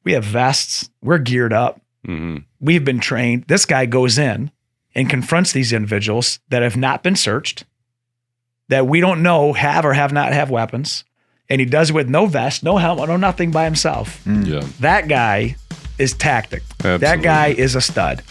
We have vests. We're geared up. We've been trained. This guy goes in and confronts these individuals that have not been searched, that we don't know have or have not have weapons. And he does it with no vest, no helmet, no nothing by himself. Yeah. That guy is tactic. Absolutely. That guy is a stud.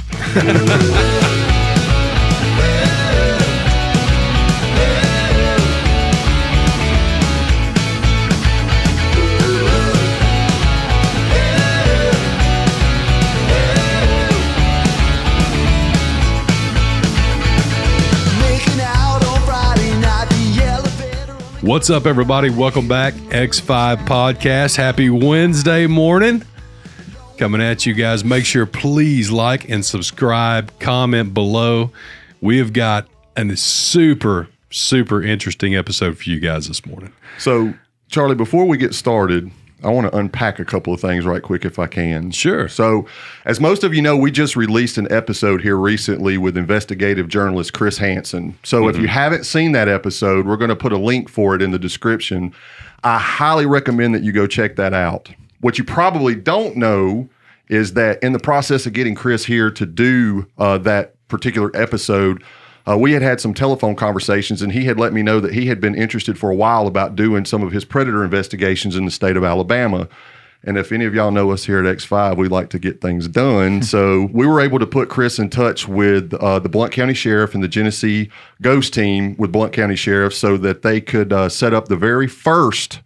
What's up, everybody? Welcome back, X5 Podcast. Happy Wednesday morning. Coming at you guys. Make sure, please like and subscribe, comment below. We have got a super interesting episode for you guys this morning. So, Charlie, before we get started, I want to unpack a couple of things right quick if I can. Sure. So, as most of you know, we just released an episode here recently with investigative journalist Chris Hansen. So, if you haven't seen that episode, we're going to put a link for it in the description. I highly recommend that you go check that out. What you probably don't know is that in the process of getting Chris here to do that particular episode, we had some telephone conversations, and he had let me know that he had been interested for a while about doing some of his predator investigations in the state of Alabama. And if any of y'all know us here at X5, we like to get things done. So we were able to put Chris in touch with the Blount County Sheriff and the Genesee Ghost Team with Blount County Sheriff so that they could set up the very first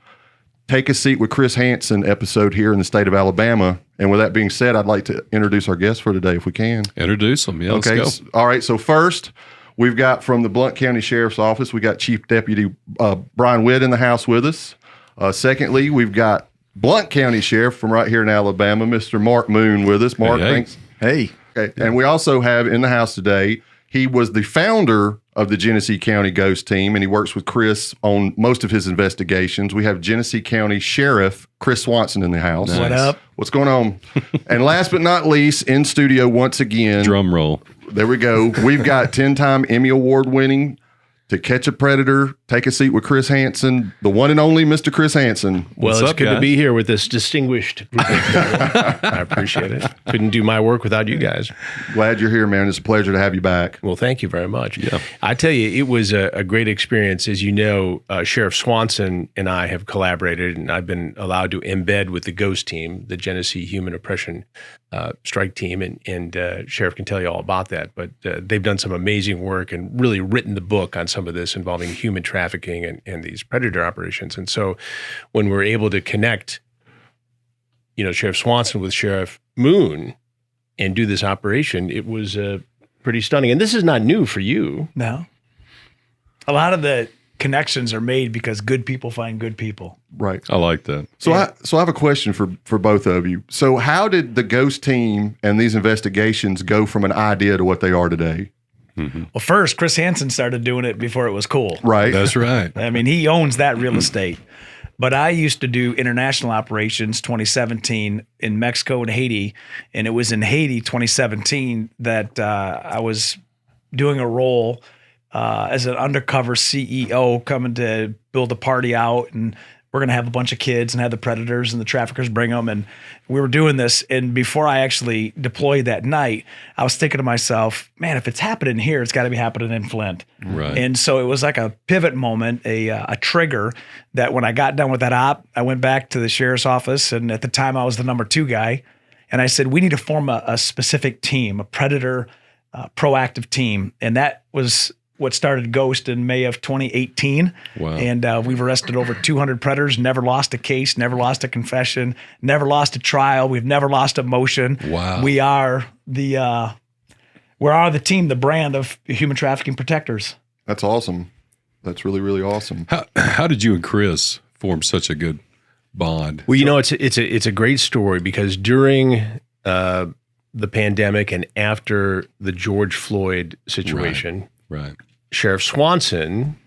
Take a Seat with Chris Hansen episode here in the state of Alabama. And with that being said, I'd like to introduce our guest for today if we can. Introduce them. Yeah, okay. Let's go. All right. So first, we've got from the Blount County Sheriff's Office, we got Chief Deputy Brian Whitt in the house with us. Secondly, we've got Blount County Sheriff from right here in Alabama, Mr. Mark Moon with us. Mark, Hey. thanks. Hey. Okay. And we also have in the house today, he was the founder of the Genesee County Ghost Team, and he works with Chris on most of his investigations. We have Genesee County Sheriff Chris Swanson in the house. Nice. What up? What's going on? And last but not least, in studio once again, Drum roll. there we go. We've got 10-time Emmy Award winning To Catch a Predator, Take a Seat with Chris Hansen, the one and only Mr. Chris Hansen. Well, What's it's up, good guys? to be here with this distinguished group of people. I appreciate it. Couldn't do my work without you guys. Glad you're here, man. It's a pleasure to have you back. Well, thank you very much. Yeah. I tell you, it was a great experience. As you know, Sheriff Swanson and I have collaborated, and I've been allowed to embed with the Ghost Team, the Genesee Human Oppression Strike Team, and Sheriff can tell you all about that. But they've done some amazing work and really written the book on some of this involving human trafficking and these predator operations. And so when we're able to connect, Sheriff Swanson with Sheriff Moon and do this operation, it was pretty stunning. And this is not new for you. No. A lot of the connections are made because good people find good people. Right. I like that. So I have a question for both of you. So how did the Ghost Team and these investigations go from an idea to what they are today? Well, first, Chris Hansen started doing it before it was cool. Right. That's right. I mean, he owns that real estate. But I used to do international operations 2017 in Mexico and Haiti. And it was in Haiti 2017 that I was doing a role as an undercover CEO coming to build a party out. And we're going to have a bunch of kids and have the predators and the traffickers bring them. And we were doing this. And before I actually deployed that night, I was thinking to myself, man, if it's happening here, it's got to be happening in Flint. Right. And so it was like a pivot moment, a trigger that when I got done with that op, I went back to the sheriff's office. And at the time I was the number 2 guy. And I said, we need to form a specific team, a predator proactive team. And that was what started Ghost in May of 2018. Wow. And we've arrested over 200 predators, never lost a case, never lost a confession, never lost a trial. We've never lost a motion. Wow. We are the team, the brand of human trafficking protectors. That's awesome. That's really, really awesome. How did you and Chris form such a good bond? Well, it's a great story because during the pandemic and after the George Floyd situation, Right. Sheriff Swanson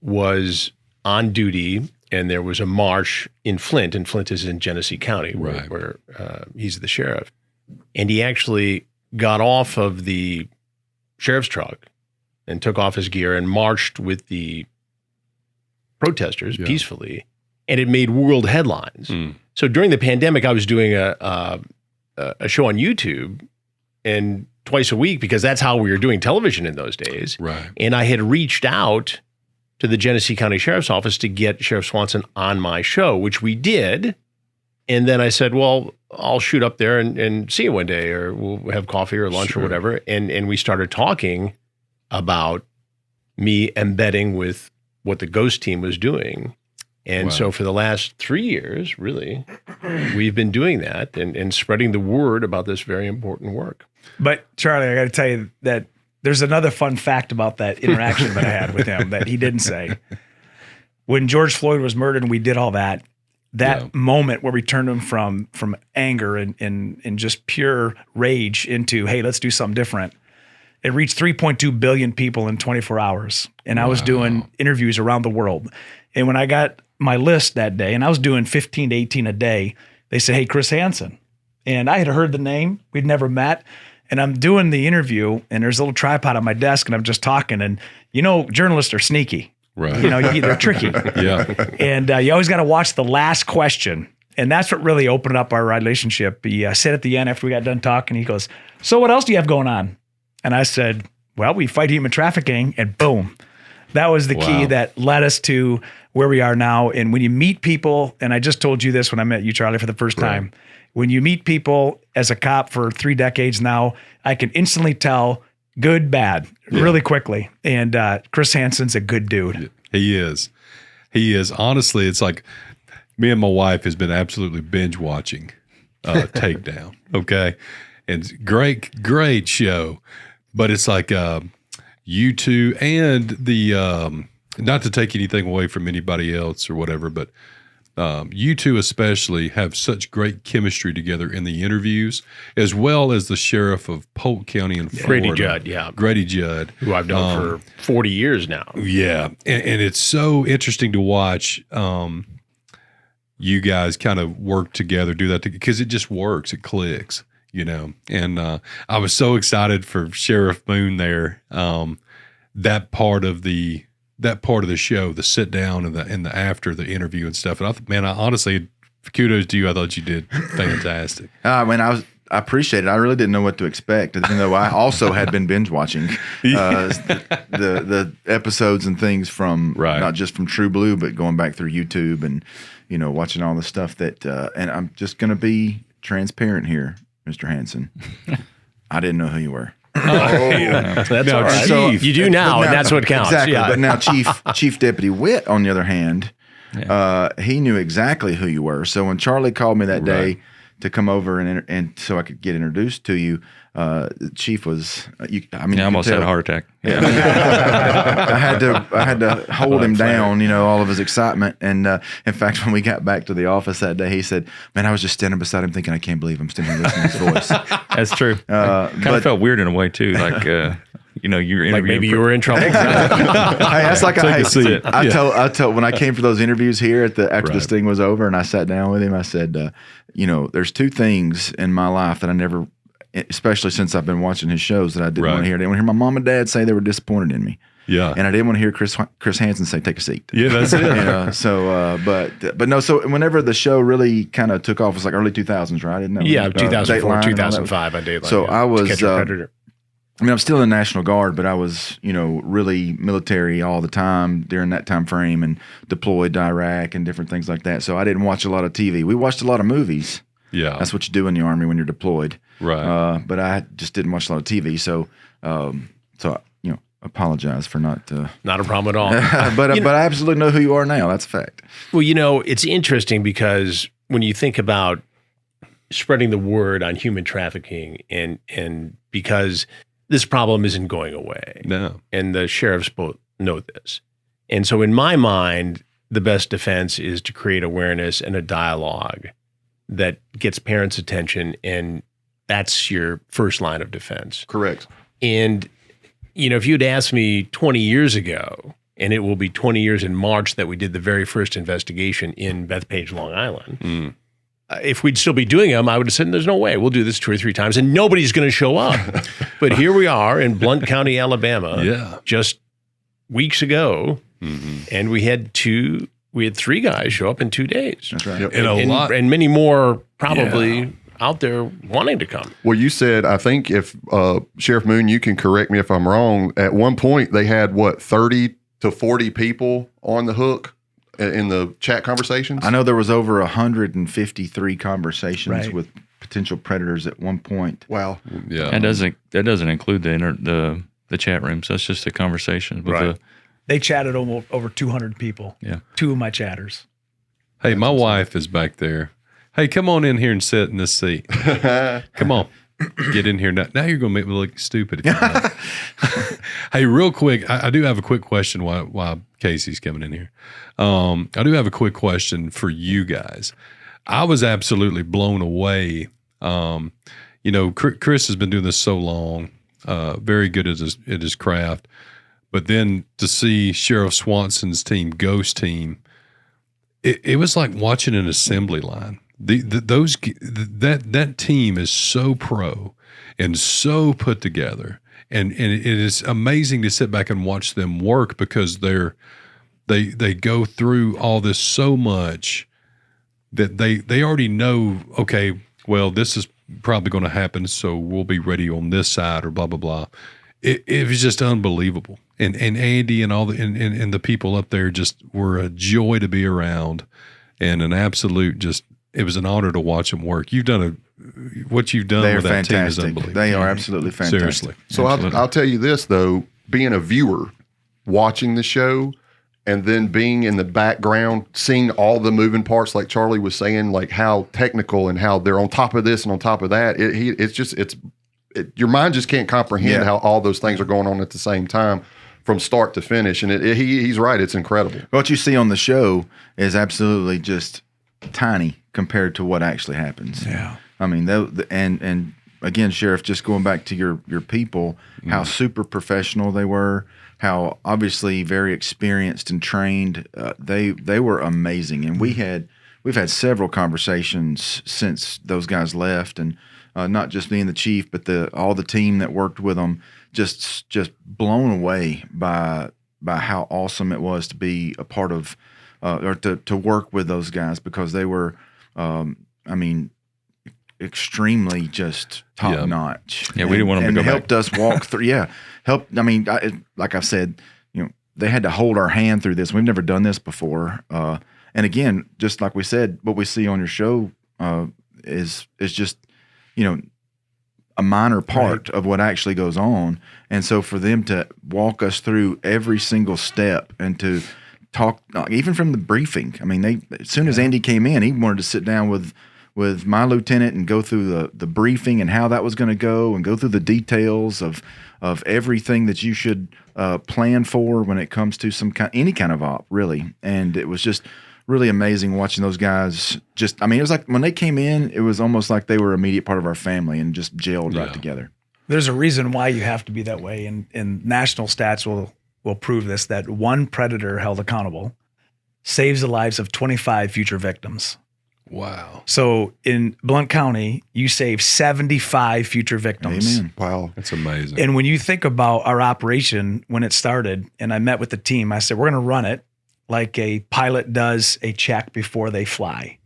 was on duty, and there was a march in Flint, and Flint is in Genesee County, Right. where he's the sheriff. And he actually got off of the sheriff's truck and took off his gear and marched with the protesters peacefully, and it made world headlines. So during the pandemic, I was doing a show on YouTube and twice a week because that's how we were doing television in those days. Right. And I had reached out to the Genesee County Sheriff's Office to get Sheriff Swanson on my show, which we did. And then I said, well, I'll shoot up there and see you one day, or we'll have coffee or lunch or whatever. And we started talking about me embedding with what the Ghost team was doing. And so for the last 3 years, really, we've been doing that and spreading the word about this very important work. But Charlie, I got to tell you that there's another fun fact about that interaction that I had with him that he didn't say. When George Floyd was murdered and we did all that moment where we turned him from anger and just pure rage into, hey, let's do something different. It reached 3.2 billion people in 24 hours. And I was doing interviews around the world. And when I got my list that day, and I was doing 15 to 18 a day, they said, hey, Chris Hansen. And I had heard the name. We'd never met. And I'm doing the interview, and there's a little tripod on my desk, and I'm just talking. And, journalists are sneaky. Right. They're tricky. Yeah. And you always got to watch the last question. And that's what really opened up our relationship. He said at the end after we got done talking, he goes, so what else do you have going on? And I said, well, we fight human trafficking, and boom. That was the key that led us to where we are now. And when you meet people, and I just told you this when I met you, Charlie, for the first time, when you meet people as a cop for 3 decades now, I can instantly tell good, bad, really quickly. And Chris Hansen's a good dude. He is. He is. Honestly, it's like me and my wife has been absolutely binge watching Takedown. Okay. And great show. But it's like you two and the not to take anything away from anybody else or whatever, but you two especially have such great chemistry together in the interviews, as well as the sheriff of Polk County in Florida. Grady Judd. Who I've known for 40 years now. Yeah. And it's so interesting to watch you guys kind of work together, do that, because it just works. It clicks. And I was so excited for Sheriff Moon there. That part of the show, the sit down and the after the interview and stuff. And I honestly, kudos to you. I thought you did fantastic. I appreciate it. I really didn't know what to expect, even though I also had been binge watching the episodes and things from not just from TruBlu, but going back through YouTube and watching all the stuff that. And I'm just going to be transparent here, Mr. Hansen. I didn't know who you were. That's all right. So you do now, and that's what counts. Exactly. Yeah. But now Chief Deputy Whitt, on the other hand, he knew exactly who you were. So when Charlie called me that day to come over and so I could get introduced to you, the Chief was. I almost had a heart attack. Yeah. I had to hold him down. All of his excitement. And in fact, when we got back to the office that day, he said, "Man, I was just standing beside him, thinking, I can't believe I'm standing listening to his voice." That's true. Kind of felt weird in a way too, like you're interviewing. Like maybe you were in trouble. That's like I told when I came for those interviews here after this thing was over, and I sat down with him. I said, there's 2 things in my life that I never, especially since I've been watching his shows, that I didn't want to hear. I didn't want to hear my mom and dad say they were disappointed in me. Yeah. And I didn't want to hear Chris Hansen say, "Take a seat." Yeah, that's it. But no, so whenever the show really kind of took off, it was like early 2000s, right? Didn't it? Yeah, 2004, Dateline, 2005 on Dateline. So I was, Catch a Predator. I'm still in the National Guard, but I was, really military all the time during that time frame and deployed to Iraq and different things like that. So I didn't watch a lot of TV. We watched a lot of movies. Yeah. That's what you do in the Army when you're deployed. Right. But I just didn't watch a lot of TV. So, apologize for not. Not a problem at all. but I absolutely know who you are now. That's a fact. Well, it's interesting because when you think about spreading the word on human trafficking and because this problem isn't going away. No. And the sheriffs both know this. And so in my mind, the best defense is to create awareness and a dialogue that gets parents' attention, and that's your first line of defense. Correct. And, if you'd asked me 20 years ago, and it will be 20 years in March that we did the very first investigation in Bethpage, Long Island, if we'd still be doing them, I would have said, there's no way. We'll do this 2 or 3 times, and nobody's going to show up. But here we are in Blount County, Alabama, just weeks ago, and we had 2 we had 3 guys show up in 2 days. That's right. Yep. And many more probably out there wanting to come. Well, you said, I think if Sheriff Moon, you can correct me if I'm wrong. At one point, they had 30 to 40 people on the hook in the chat conversations. I know there was over 153 conversations Right. with potential predators at one point. Wow. Yeah. That doesn't include the chat rooms. That's just a conversation. With Right. They chatted over 200 people. Yeah. 2 of my chatters. Hey, my wife is back there. Hey, come on in here and sit in this seat. Come on. Get in here. Now you're going to make me look stupid. If you're not. Hey, real quick, I do have a quick question while Casey's coming in here. I do have a quick question for you guys. I was absolutely blown away. Chris has been doing this so long, very good at his craft. But then to see Sheriff Swanson's team, Ghost Team, it was like watching an assembly line. That team is so pro and so put together, and it is amazing to sit back and watch them work because they go through all this so much that they already know. Okay, well, this is probably going to happen, so we'll be ready on this side or blah blah blah. It was just unbelievable, and Andy and all and the people up there just were a joy to be around, and an absolute just. It was an honor to watch them work. What you've done They are with that team is fantastic. unbelievable. They are absolutely fantastic. Seriously. So I'll tell you this, though, being a viewer, watching the show, and then being in the background, seeing all the moving parts, like Charlie was saying, like how technical and how they're on top of this and on top of that. Your mind just can't comprehend how all those things are going on at the same time from start to finish. And he's right. It's incredible. What you see on the show is absolutely just tiny compared to what actually happens. Yeah. I mean, and again, Sheriff, just going back to your people, how super professional they were, how obviously very experienced and trained. They were amazing, and we've had several conversations since those guys left, and not just being the chief, but all the team that worked with them, just blown away by how awesome it was to be a part of or to work with those guys, because they were. Extremely just top notch. Yeah, we didn't want them to go helped back. us walk through. Yeah, like I said, they had to hold our hand through this. We've never done this before. And again, just like we said, what we see on your show is just a minor part of what actually goes on. And so for them to walk us through every single step and to talk, even from the briefing. I mean, as soon as Andy came in, he wanted to sit down with my lieutenant and go through the briefing and how that was going to go, and go through the details of everything that you should plan for when it comes to any kind of op, really. And it was just really amazing watching those guys. It was like when they came in, it was almost like they were an immediate part of our family and just gelled right together. There's a reason why you have to be that way, and national stats will prove this, that one predator held accountable saves the lives of 25 future victims. Wow. So in Blount County, you save 75 future victims. Amen. Wow. That's amazing. And when you think about our operation, when it started, and I met with the team, I said, we're going to run it like a pilot does a check before they fly.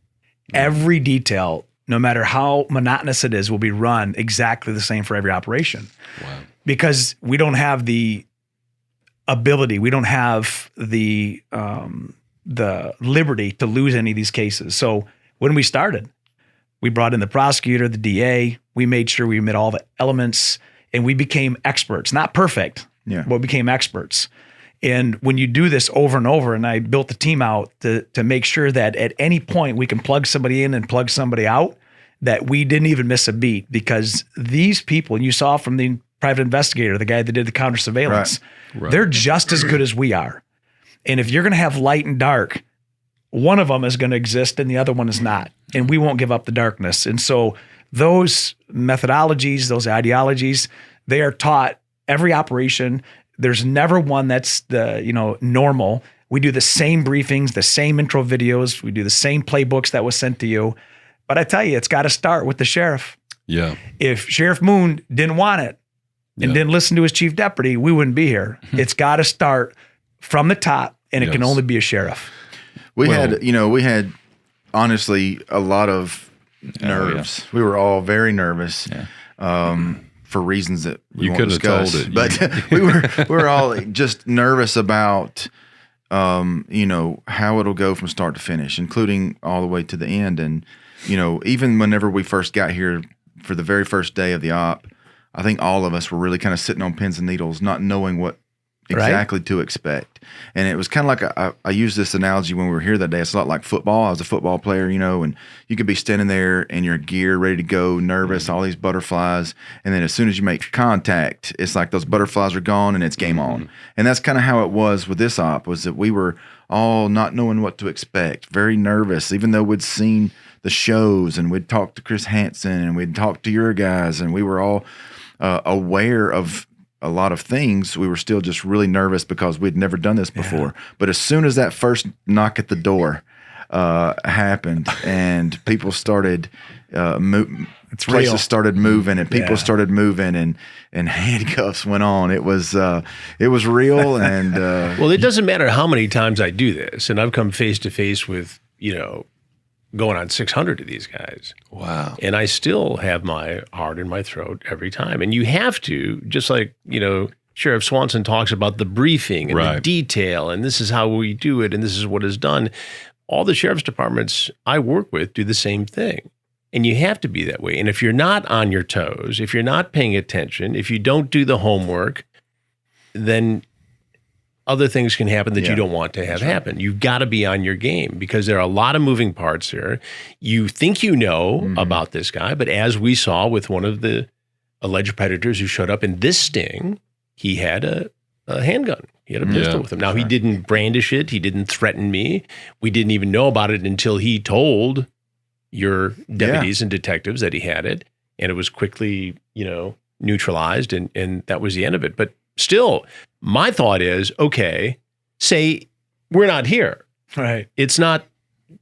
Every detail, no matter how monotonous it is, will be run exactly the same for every operation. Wow. Because we don't have the ability, we don't have the liberty to lose any of these cases. So when we started, we brought in the prosecutor, the DA, we made sure we met all the elements, and we became experts. Not perfect, but we became experts. And when you do this over and over, and I built the team out to make sure that at any point we can plug somebody in and plug somebody out, that we didn't even miss a beat, because these people, and you saw from the private investigator, the guy that did the counter surveillance, they're just as good as we are. And if you're going to have light and dark, one of them is going to exist and the other one is not. And we won't give up the darkness. And so those methodologies, those ideologies, they are taught every operation. There's never one that's normal. We do the same briefings, the same intro videos. We do the same playbooks that was sent to you. But I tell you, it's got to start with the sheriff. Yeah. If Sheriff Moon didn't want it and didn't listen to his chief deputy, we wouldn't be here. It's got to start from the top, and it can only be a sheriff. We had honestly a lot of nerves. We were all very nervous. For reasons that we won't discuss. You couldn't have told it. But we were all just nervous about how it'll go from start to finish, including all the way to the end. And even whenever we first got here for the very first day of the op, I think all of us were really kind of sitting on pins and needles, not knowing what exactly to expect. And it was kind of like I used this analogy when we were here that day. It's a lot like football. I was a football player, and you could be standing there in your gear, ready to go, nervous, all these butterflies. And then as soon as you make contact, it's like those butterflies are gone and it's game on. And that's kind of how it was with this op, was that we were all not knowing what to expect, very nervous, even though we'd seen the shows and we'd talked to Chris Hansen and we'd talked to your guys and we were all aware of a lot of things. We were still just really nervous because we'd never done this before. But as soon as that first knock at the door happened and people started places started moving and people started moving and handcuffs went on, it was real. And well, it doesn't matter how many times I do this, and I've come face to face with going on 600 of these guys. Wow. And I still have my heart in my throat every time. And you have to, just like, Sheriff Swanson talks about the briefing and the detail, and this is how we do it, and this is what is done. All the sheriff's departments I work with do the same thing. And you have to be that way. And if you're not on your toes, if you're not paying attention, if you don't do the homework, then other things can happen that you don't want to have happen. You've got to be on your game because there are a lot of moving parts here. You think about this guy, but as we saw with one of the alleged predators who showed up in this sting, he had a handgun. He had a pistol with him. Now, he didn't brandish it. He didn't threaten me. We didn't even know about it until he told your deputies and detectives that he had it, and it was quickly, neutralized, and that was the end of it. But still, my thought is, okay, say we're not here. Right. It's not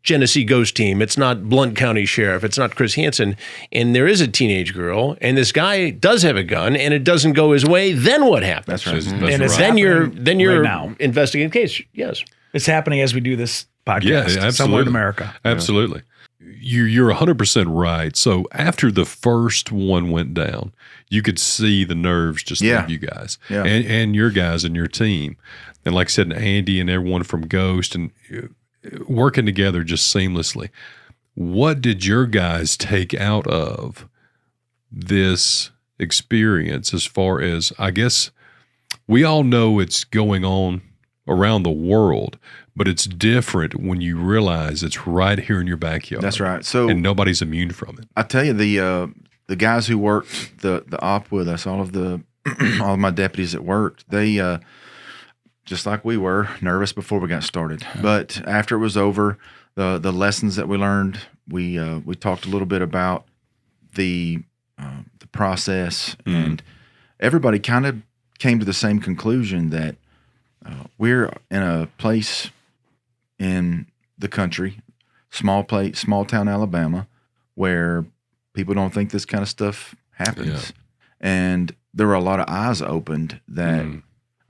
Genesee Ghost Team. It's not Blount County Sheriff. It's not Chris Hansen. And there is a teenage girl, and this guy does have a gun, and it doesn't go his way. Then what happens? That's right. And it's then you're right now investigating the case. Yes. It's happening as we do this podcast. Yeah, absolutely. Somewhere in America. Absolutely. You're 100% right. So after the first one went down, you could see the nerves just leave you guys and your guys and your team. And like I said, Andy and everyone from Ghost and working together just seamlessly. What did your guys take out of this experience as far as, I guess, we all know it's going on around the world, but it's different when you realize it's right here in your backyard. That's right. So, and nobody's immune from it. I tell you, the guys who worked the op with us, all of my deputies that worked, they just like we were nervous before we got started. But after it was over, the lessons that we learned, we talked a little bit about the process, and everybody kind of came to the same conclusion that we're in a place in the country, small town Alabama, where people don't think this kind of stuff happens. And there were a lot of eyes opened that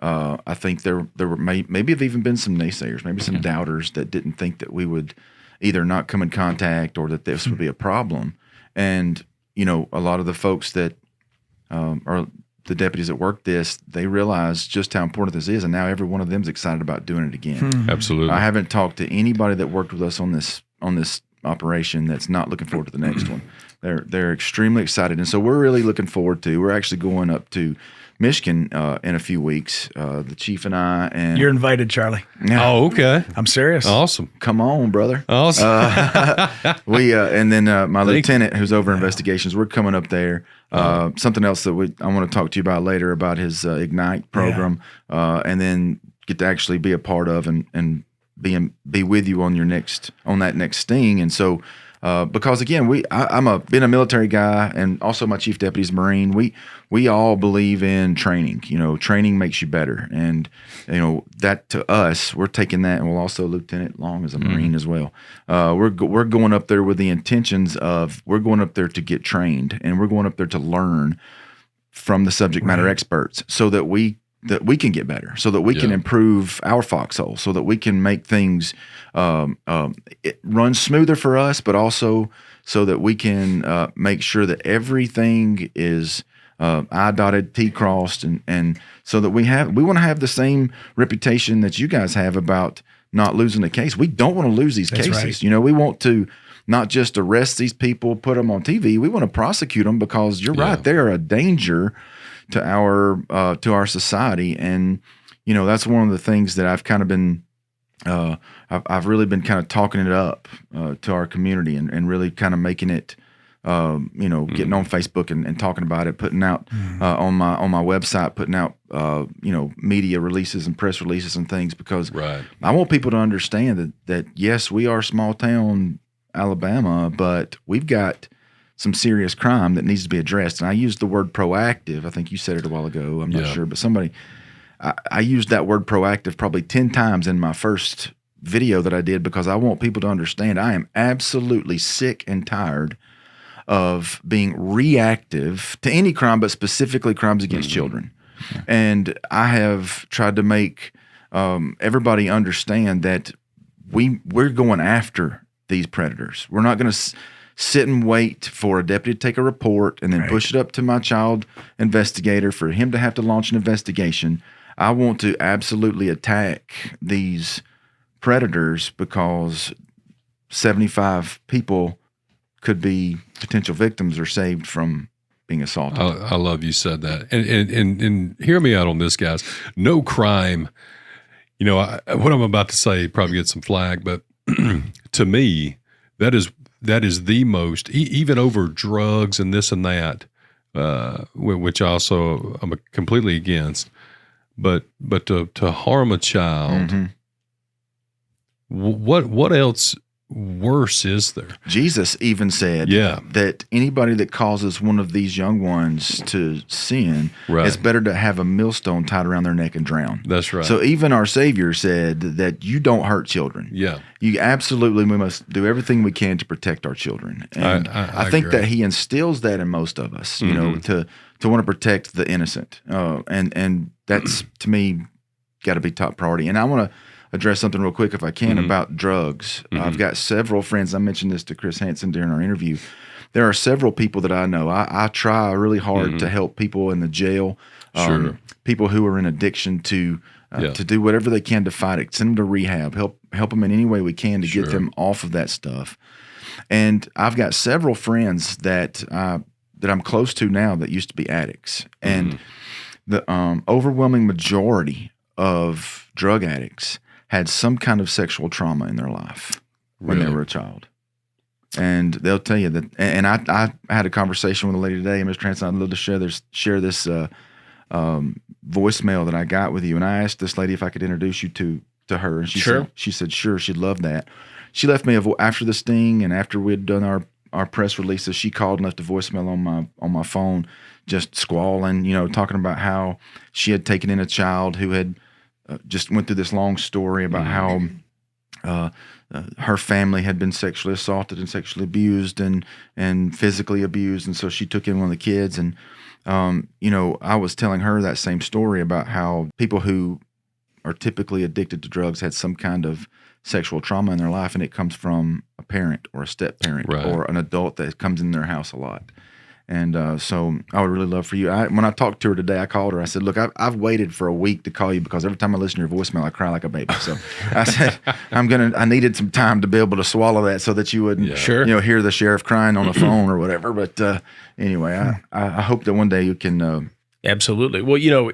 I think there were maybe have even been some naysayers, maybe some doubters that didn't think that we would either not come in contact or that this would be a problem. And, a lot of the folks that are the deputies that work this, they realize just how important this is, and now every one of them is excited about doing it again. Absolutely. I haven't talked to anybody that worked with us on this operation that's not looking forward to the next one. They're extremely excited, and so we're really looking forward to. We're actually going up to Michigan in a few weeks. The chief and I, and You're invited, Charlie. Oh, okay. I'm serious. Awesome. Come on, brother. Awesome. We and then my lieutenant, who's over investigations, we're coming up there. Something else that I want to talk to you about later about his Ignite program, and then get to actually be a part of and be with you on that next sting. And so, because again, I'm been a military guy, and also my chief deputy's Marine. We all believe in training. Training makes you better, and that to us, we're taking that, and we'll also Lieutenant Long is a Marine as well. We're going up there with the intentions of we're going up there to get trained, and we're going up there to learn from the subject matter experts, so that we that we can get better, so that we can improve our foxhole, so that we can make things run smoother for us, but also so that we can make sure that everything is I dotted, T crossed, and so that we want to have the same reputation that you guys have about not losing a case. We don't want to lose these cases. Right. You know, we want to not just arrest these people, put them on TV. We want to prosecute them because you're right, they're a danger to our society. And you know, that's one of the things that I've kind of been I've really been kind of talking it up to our community and really kind of making it you know, getting on Facebook and talking about it, putting out on my website, putting out you know, media releases and press releases and things, because I want people to understand that yes, we are small town Alabama, but we've got some serious crime that needs to be addressed. And I used the word proactive. I think you said it a while ago. I'm not sure, but I used that word proactive probably 10 times in my first video that I did, because I want people to understand I am absolutely sick and tired of being reactive to any crime, but specifically crimes against children. And I have tried to make everybody understand that we're going after these predators. We're not going to sit and wait for a deputy to take a report and then push it up to my child investigator for him to have to launch an investigation. I want to absolutely attack these predators, because 75 people could be potential victims or saved from being assaulted. I love you said that. And hear me out on this, guys. No crime, you know, what I'm about to say probably gets some flag, but to me, that is the most, even over drugs and this and that, which also I'm completely against, but to harm a child, what else worse is there? Jesus even said that anybody that causes one of these young ones to sin, it's better to have a millstone tied around their neck and drown. That's right. So even our Savior said that you don't hurt children. Yeah. We must do everything we can to protect our children. And I think that he instills that in most of us, you know, to want to protect the innocent. And that's, to me, got to be top priority. And I want to address something real quick, if I can, about drugs. I've got several friends. I mentioned this to Chris Hansen during our interview. There are several people that I know. I try really hard to help people in the jail, people who are in addiction to do whatever they can to fight it, send them to rehab, help them in any way we can to get them off of that stuff. And I've got several friends that I'm close to now that used to be addicts. And the overwhelming majority of drug addicts had some kind of sexual trauma in their life when they were a child. And they'll tell you that. And I had a conversation with a lady today, Mr. Hansen, I'd love to share this voicemail that I got with you. And I asked this lady if I could introduce you to her. And she said, sure, she'd love that. She left me after the sting and after we'd done our press releases, she called and left a voicemail on my phone, just squalling, you know, talking about how she had taken in a child who had just went through this long story about how her family had been sexually assaulted and sexually abused and physically abused, and so she took in one of the kids. And you know, I was telling her that same story about how people who are typically addicted to drugs had some kind of sexual trauma in their life, and it comes from a parent or a step parent or an adult that comes in their house a lot. And so I would really love for you. When I talked to her today, I called her. I said, look, I've waited for a week to call you because every time I listen to your voicemail, I cry like a baby. So I said, I needed some time to be able to swallow that so that you wouldn't, you know, hear the sheriff crying on the phone or whatever. But anyway, I hope that one day you can. Absolutely. Well, you know,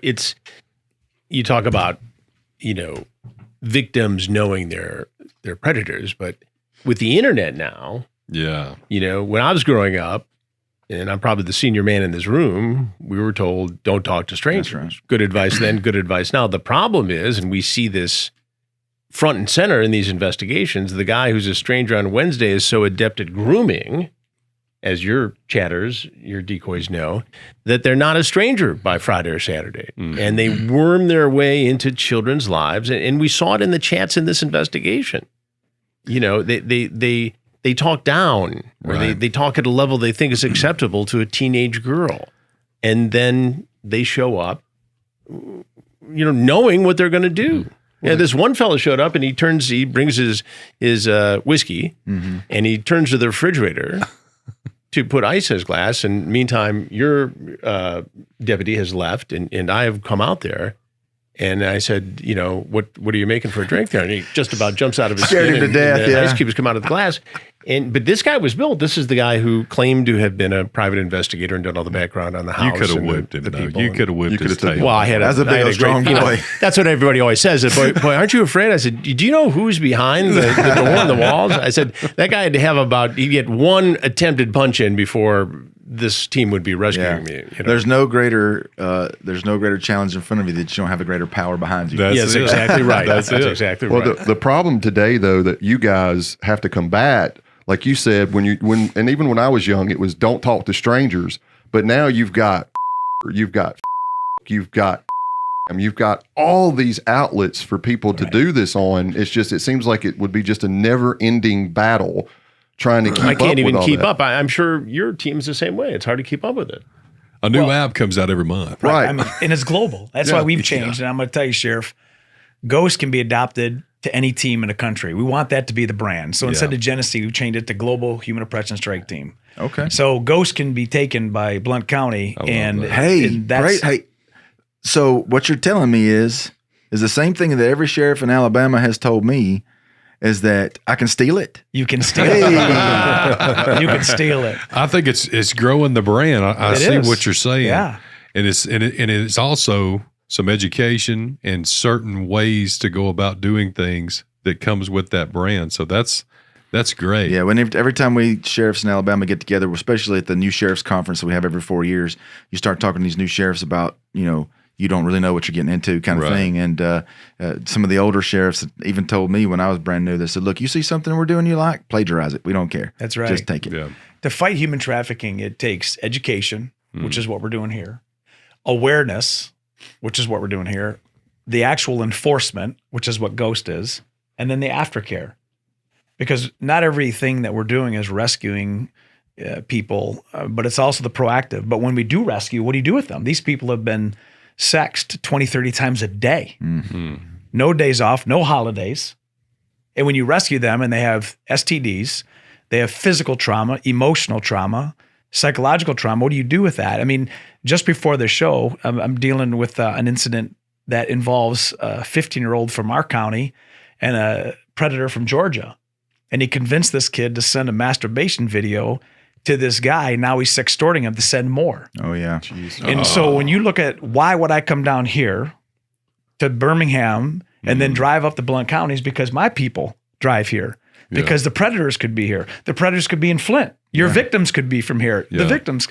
you talk about, you know, victims knowing they're predators, but with the internet now, you know, when I was growing up, and I'm probably the senior man in this room, we were told, don't talk to strangers. That's right. Good advice then, good advice now. The problem is, and we see this front and center in these investigations, the guy who's a stranger on Wednesday is so adept at grooming, as your chatters, your decoys know, that they're not a stranger by Friday or Saturday. And they worm their way into children's lives. And we saw it in the chats in this investigation. You know, they talk down, or they talk at a level they think is acceptable to a teenage girl. And then they show up knowing what they're going to do. Yeah, this one fellow showed up and he brings his whiskey and he turns to the refrigerator to put ice in his glass. And meantime, your deputy has left and I have come out there. And I said, what are you making for a drink there? And he just about jumps out of his scared skin. him to death. And the ice cubes come out of the glass. But this guy was built. This is the guy who claimed to have been a private investigator and done all the background on the house. You could have whipped him. You could have whipped his tail. Well, I had a big, strong boy. That's what everybody always says. Boy, aren't you afraid? I said, do you know who's behind the door and the walls? I said, that guy had to have he'd get one attempted punch in before this team would be rescuing me. There's no greater challenge in front of you that you don't have a greater power behind you. That's exactly right. That's exactly right. Well, the problem today, though, that you guys have to combat, like you said, and even when I was young, it was don't talk to strangers. But now you've got all these outlets for people to do this on. It seems like it would be just a never-ending battle trying to keep up. I can't even keep that. up. I'm sure your team's the same way. It's hard to keep up with it. A new app comes out every month. Right. I mean, and it's global. That's why we've changed. And I'm going to tell you, Sheriff, Ghost can be adopted to any team in the country. We want that to be the brand. So instead of Genesee, we've changed it to Global Human Oppression Strike Team. Okay. So Ghost can be taken by Blount County. And great. Hey, so what you're telling me is the same thing that every sheriff in Alabama has told me, is that I can steal it. You can steal it. You can steal it. I think it's growing the brand. I see what you're saying. Yeah. And it's also some education and certain ways to go about doing things that comes with that brand. So that's great. Yeah, every time we sheriffs in Alabama get together, especially at the new sheriff's conference that we have every 4 years, you start talking to these new sheriffs about, you don't really know what you're getting into kind of thing. And some of the older sheriffs even told me when I was brand new, they said, look, you see something we're doing you like, plagiarize it. We don't care. That's right. Just take it. Yeah. To fight human trafficking, it takes education, which is what we're doing here, awareness, which is what we're doing here, the actual enforcement, which is what Ghost is, and then the aftercare. Because not everything that we're doing is rescuing people, but it's also the proactive. But when we do rescue, what do you do with them? These people have been sexed 20, 30 times a day. Mm-hmm. No days off, no holidays. And when you rescue them and they have STDs, they have physical trauma, emotional trauma, psychological trauma, what do you do with that? I mean, just before the show, I'm dealing with an incident that involves a 15-year-old from our county and a predator from Georgia. And he convinced this kid to send a masturbation video to this guy. Now he's sextorting him to send more. Oh, yeah. Jeez. And so when you look at why would I come down here to Birmingham and then drive up to Blount counties, because my people drive here. Because the predators could be here. The predators could be in Flint. Your victims could be from here. The victims.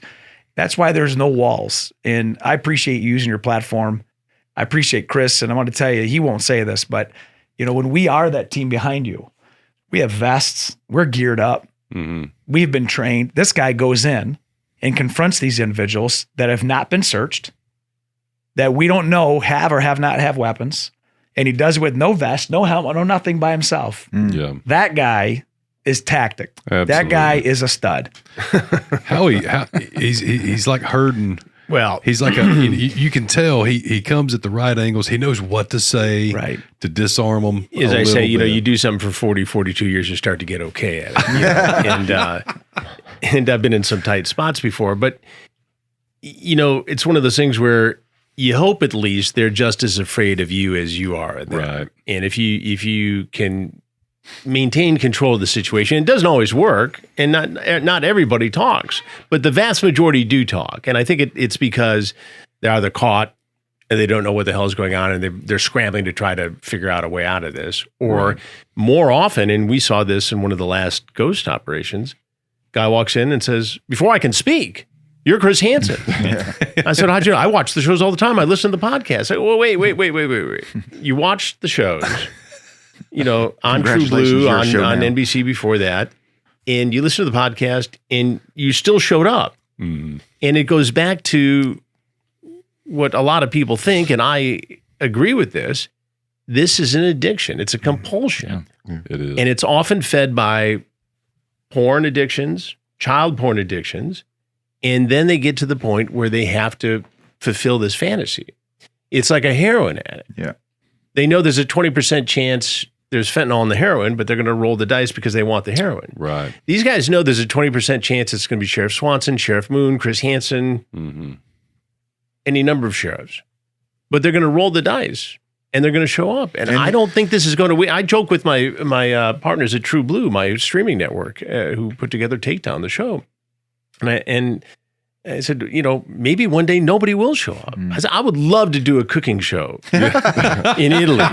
That's why there's no walls. And I appreciate you using your platform. I appreciate Chris. And I want to tell you, he won't say this, but when we are that team behind you, we have vests. We're geared up. Mm-hmm. We've been trained. This guy goes in and confronts these individuals that have not been searched, that we don't know have or have not have weapons. And he does it with no vest, no helmet, no nothing by himself. Yeah. That guy is tactic. Absolutely. That guy is a stud. He's like herding. Well, he's like you can tell he comes at the right angles. He knows what to say to disarm them. As I say, you do something for 40, 42 years, you start to get okay at it. And I've been in some tight spots before, but it's one of those things where you hope at least they're just as afraid of you as you are of them. Right. And if you can maintain control of the situation, it doesn't always work, and not everybody talks, but the vast majority do talk. And I think it's because they're either caught and they don't know what the hell is going on, and they're scrambling to try to figure out a way out of this. Or more often, and we saw this in one of the last Ghost operations, guy walks in and says, "Before I can speak, you're Chris Hansen." I said, "How'd you know?" "I watch the shows all the time. I listen to the podcast." I said, "Well, wait. You watched the shows, on TruBlu, on NBC before that, and you listen to the podcast, and you still showed up." Mm. And it goes back to what a lot of people think, and I agree with this. This is an addiction. It's a compulsion. Yeah, it is. And it's often fed by porn addictions, child porn addictions, and then they get to the point where they have to fulfill this fantasy. It's like a heroin addict. Yeah. They know there's a 20% chance there's fentanyl in the heroin, but they're going to roll the dice because they want the heroin. Right. These guys know there's a 20% chance it's going to be Sheriff Swanson, Sheriff Moon, Chris Hansen, any number of sheriffs. But they're going to roll the dice and they're going to show up. And I don't think this is going to. I joke with my partners at TruBlu, my streaming network, who put together Takedown, the show. And I said, maybe one day nobody will show up. I said, I would love to do a cooking show in Italy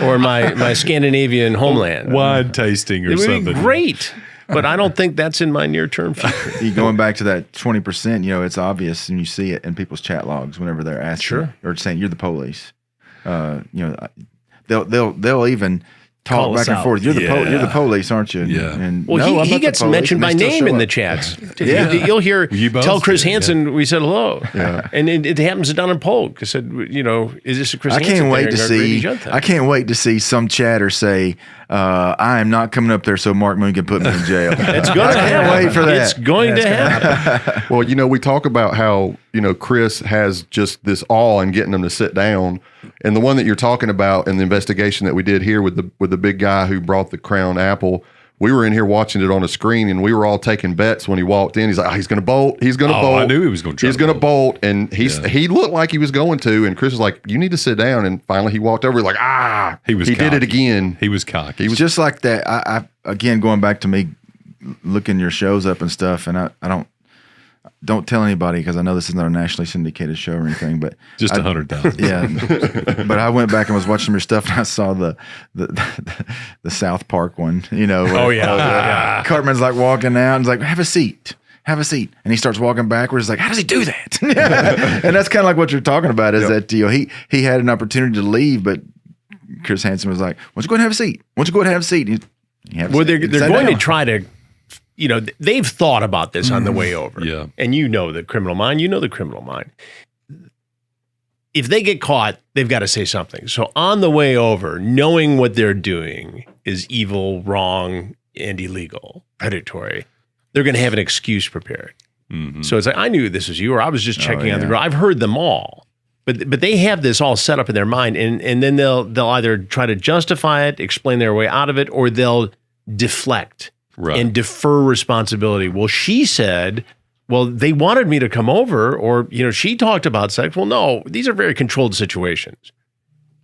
or my Scandinavian homeland. Wine tasting or something. It would be great. But I don't think that's in my near-term future. Going back to that 20%, it's obvious, and you see it in people's chat logs whenever they're asking or saying, you're the police. They'll even talk back and forth. You're the police, aren't you? Yeah. And well, he gets mentioned by name in the chats. You'll hear, tell Chris Hansen we said hello. Yeah. And it happens down in Polk. I said, is this a Chris Hansen? I can't wait to see some chatter say, I am not coming up there so Mark Moon can put me in jail. It's going to happen. Wait for that. It's going to happen. Well, we talk about how, Chris has just this awe in getting them to sit down. And the one that you're talking about in the investigation that we did here with the big guy who brought the crown apple, we were in here watching it on a screen, and we were all taking bets when he walked in. He's like, he's going to bolt. He's going to bolt. I knew he was going to try. He's going to bolt. And he looked like he was going to. And Chris was like, you need to sit down. And finally he walked over. He's like, he did it again. He was cocky. He was just like that. I again, going back to me looking your shows up and stuff, and I don't tell anybody because I know this is not a nationally syndicated show or anything, but just 100,000. Yeah, but I went back and was watching your stuff, and I saw the South Park one. Cartman's like walking out, and he's like, "Have a seat." And he starts walking backwards. Like, how does he do that? And that's kind of like what you're talking about. Is that he had an opportunity to leave, but Chris Hansen was like, "Why don't you go ahead and have a seat? Why don't you go ahead and have a seat?" They're going to try to. They've thought about this on the way over. Yeah. And the criminal mind. The criminal mind. If they get caught, they've got to say something. So on the way over, knowing what they're doing is evil, wrong, and illegal, predatory, they're going to have an excuse prepared. Mm-hmm. So it's like, I knew this was you, or I was just checking on the road. I've heard them all. But they have this all set up in their mind, and then they'll either try to justify it, explain their way out of it, or they'll deflect. Right. And defer responsibility. Well, she said, they wanted me to come over, or, she talked about sex. Well, no, these are very controlled situations.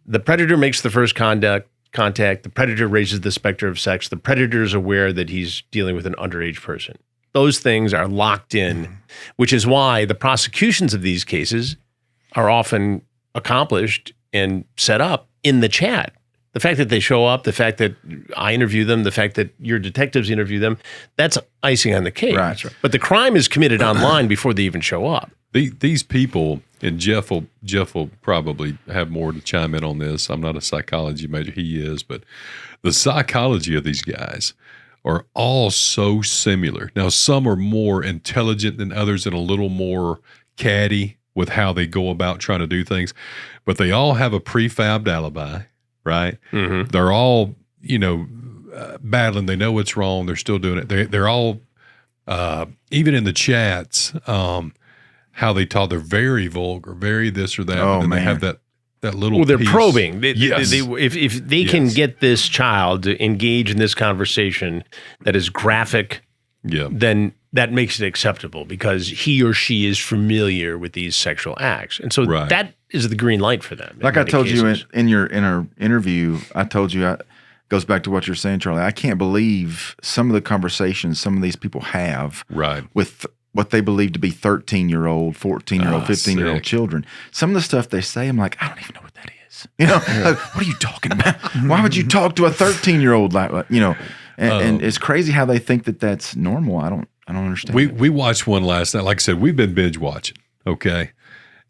The predator makes the first contact. The predator raises the specter of sex. The predator is aware that he's dealing with an underage person. Those things are locked in, which is why the prosecutions of these cases are often accomplished and set up in the chat. The fact that they show up, the fact that I interview them, the fact that your detectives interview them, that's icing on the cake. Right. But the crime is committed online before they even show up. These people, and Jeff will probably have more to chime in on this. I'm not a psychology major. He is. But the psychology of these guys are all so similar. Now, some are more intelligent than others and a little more catty with how they go about trying to do things. But they all have a prefabbed alibi. Right? Mm-hmm. They're all, battling. They know what's wrong. They're still doing it. They're all, even in the chats, how they talk. They're very vulgar, very this or that. Oh, and man. They have that little. Well, they're piece. probing. Yes. If they can get this child to engage in this conversation that is graphic, then that makes it acceptable because he or she is familiar with these sexual acts, and so that is the green light for them. Like I told you in our interview, I told you goes back to what you're saying, Charlie. I can't believe some of the conversations some of these people have with what they believe to be 13-year-old, 14-year-old, 15-year-old children. Some of the stuff they say, I'm like, I don't even know what that is. Like, what are you talking about? Why would you talk to a 13-year-old like? And it's crazy how they think that that's normal. I don't understand. We watched one last night. Like I said, we've been binge watching. Okay.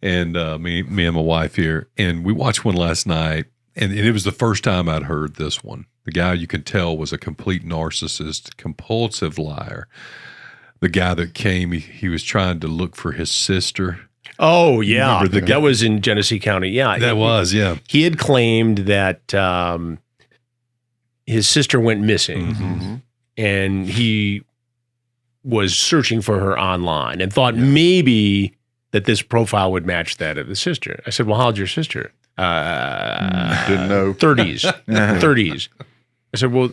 And me and my wife here, and we watched one last night, and it was the first time I'd heard this one. The guy you could tell was a complete narcissist, compulsive liar. The guy that came, he was trying to look for his sister. Oh, yeah. That was in Genesee County. Yeah. He had claimed that his sister went missing, and he was searching for her online and thought maybe that this profile would match that of the sister. I said, well, how old's your sister? Didn't know. 30s. 30s. I said, well,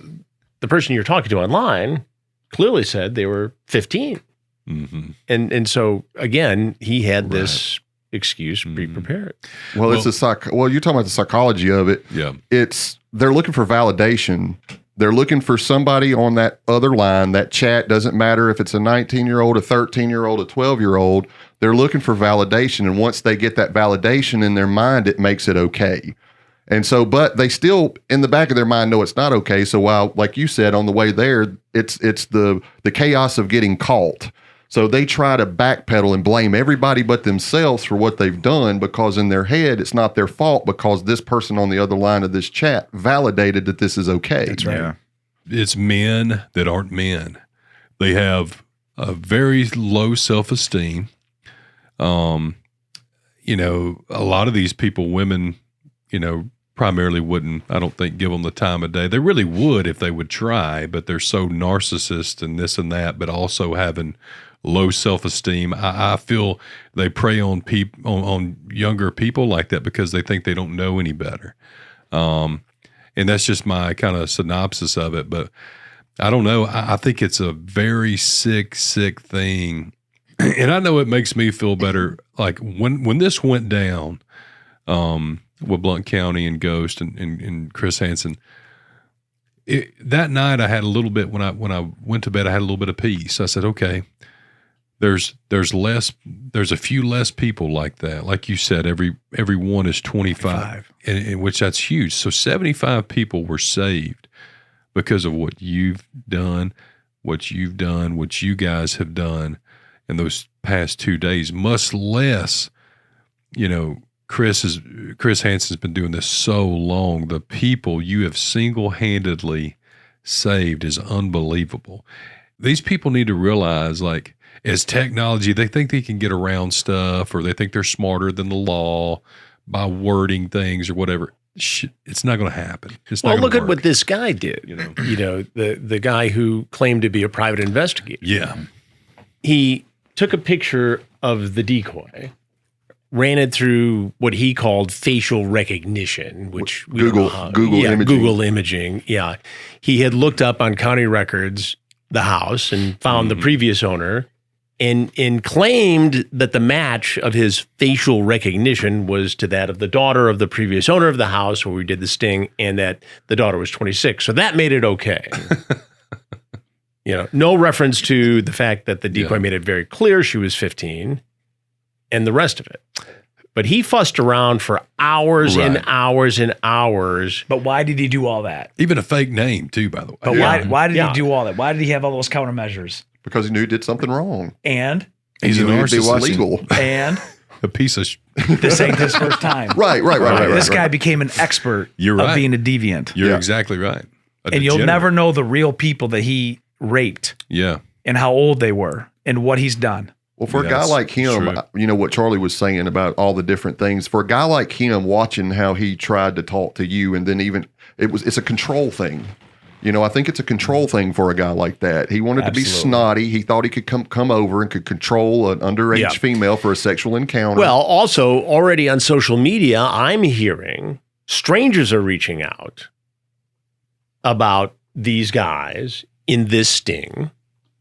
the person you're talking to online clearly said they were 15. Mm-hmm. And so, again, he had this excuse pre-prepared. Well, it's you're talking about the psychology of it. Yeah. They're looking for validation. They're looking for somebody on that other line. That chat doesn't matter if it's a 19-year-old, a 13-year-old, a 12-year-old. They're looking for validation. And once they get that validation in their mind, it makes it okay. And so, but they still, in the back of their mind, know it's not okay. So while, like you said, on the way there, it's the chaos of getting caught. So they try to backpedal and blame everybody but themselves for what they've done, because in their head, it's not their fault, because this person on the other line of this chat validated that this is okay. That's right. Yeah. It's men that aren't men. They have a very low self-esteem. You know, a lot of these people, women, you know, primarily wouldn't, I don't think, give them the time of day. They really would if they would try, but they're so narcissist and this and that, but also having low self-esteem. I feel they prey on on younger people like that because they think they don't know any better. And that's just my kind of synopsis of it. But I don't know. I think it's a very sick thing. And I know it makes me feel better. Like when this went down, with Blount County and Ghost and Chris Hansen, that night I had a little bit, when I went to bed, I had a little bit of peace. I said, okay, there's a few less people like that. Like you said, every one is 25. And which that's huge. So 75 people were saved because of what you've done, what you guys have done in those past 2 days, much less, you know, Chris Hansen's been doing this so long. The people you have single-handedly saved is unbelievable. These people need to realize, like, as technology, they think they can get around stuff, or they think they're smarter than the law by wording things or whatever. It's not going to happen. It's not well, look work. at what this guy did. You know, the guy who claimed to be a private investigator. Yeah. He took a picture of the decoy, ran it through what he called facial recognition, which Google imaging. Google imaging. Yeah. He had looked up on county records the house and found the previous owner and claimed that the match of his facial recognition was to that of the daughter of the previous owner of the house where we did the sting, and that the daughter was 26. So that made it okay. You know, no reference to the fact that the decoy made it very clear she was 15 and the rest of it. But he fussed around for hours and hours and hours. But why did he do all that? Even a fake name, too, by the way. But why did he do all that? Why did he have all those countermeasures? Because he knew he did something wrong. And he's a narcissist. Illegal. And a piece of this ain't his first time. Right. This guy became an expert of being a deviant. You're exactly right. And you'll never know the real people that he raped. Yeah. And how old they were and what he's done. Well, for a guy like him, you know what Charlie was saying about all the different things. For a guy like him, watching how he tried to talk to you, and then even it's a control thing. You know, I think it's a control thing for a guy like that. He wanted to be snotty. He thought he could come over and could control an underage female for a sexual encounter. Well, also already on social media, I'm hearing strangers are reaching out about these guys in this sting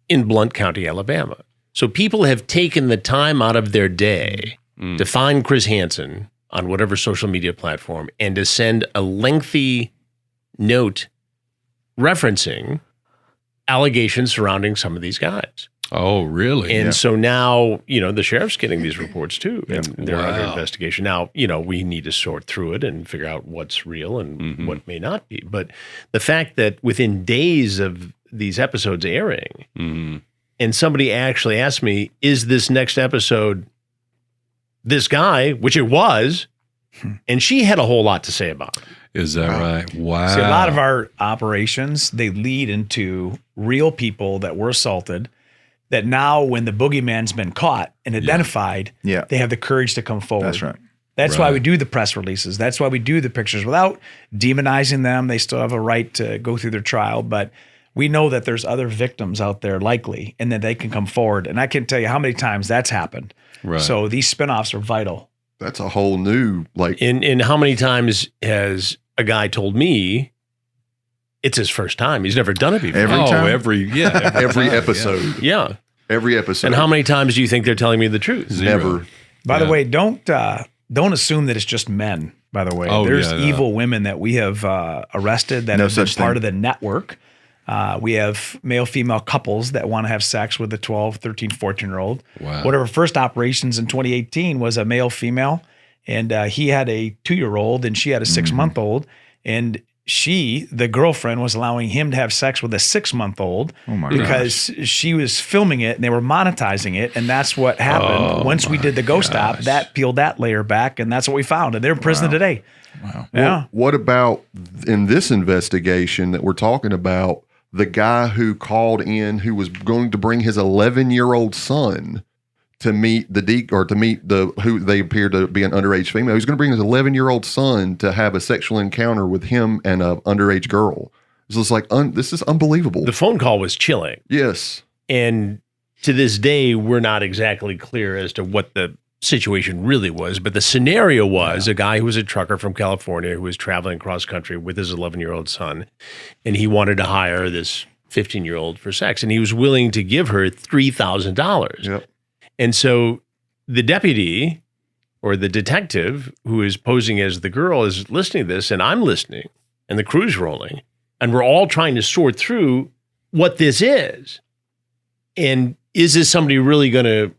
in Blount County, Alabama. So people have taken the time out of their day to find Chris Hansen on whatever social media platform and to send a lengthy note referencing allegations surrounding some of these guys. Oh, really? And so now, you know, the sheriff's getting these reports too, and they're under investigation. Now, you know, we need to sort through it and figure out what's real and what may not be. But the fact that within days of these episodes airing, and somebody actually asked me, is this next episode this guy, which it was, and she had a whole lot to say about it. Is that right? Wow. See, a lot of our operations, they lead into real people that were assaulted that now when the boogeyman's been caught and identified, they have the courage to come forward. That's right. That's why we do the press releases. That's why we do the pictures without demonizing them. They still have a right to go through their trial, but we know that there's other victims out there likely, and that they can come forward. And I can't tell you how many times that's happened. Right. So these spinoffs are vital. That's a whole new, like, In how many times has a guy told me it's his first time? He's never done it before. Every time? every episode. Yeah. Every episode. And how many times do you think they're telling me the truth? Never. By the way, don't assume that it's just men. By the way, there's evil women that we have arrested that have been part of the network. We have male-female couples that want to have sex with a 12, 13, 14-year-old. Wow. One of our first operations in 2018 was a male-female, and he had a 2-year-old and she had a 6-month-old, and the girlfriend, was allowing him to have sex with a 6-month-old because she was filming it and they were monetizing it, and that's what happened. Once we did the ghost stop, that peeled that layer back, and that's what we found. And they're in prison today. Wow. Yeah. Well, what about in this investigation that we're talking about, the guy who called in who was going to bring his 11-year-old son to meet who they appear to be an underage female. He was going to bring his 11-year-old son to have a sexual encounter with him and an underage girl. It's just like, this is unbelievable. The phone call was chilling. Yes. And to this day, we're not exactly clear as to what the situation really was, but the scenario was a guy who was a trucker from California who was traveling cross country with his 11-year-old son, and he wanted to hire this 15-year-old for sex, and he was willing to give her $3,000. Yep. And so the deputy or the detective who is posing as the girl is listening to this, and I'm listening, and the crew's rolling, and we're all trying to sort through what this is. And is this somebody really going to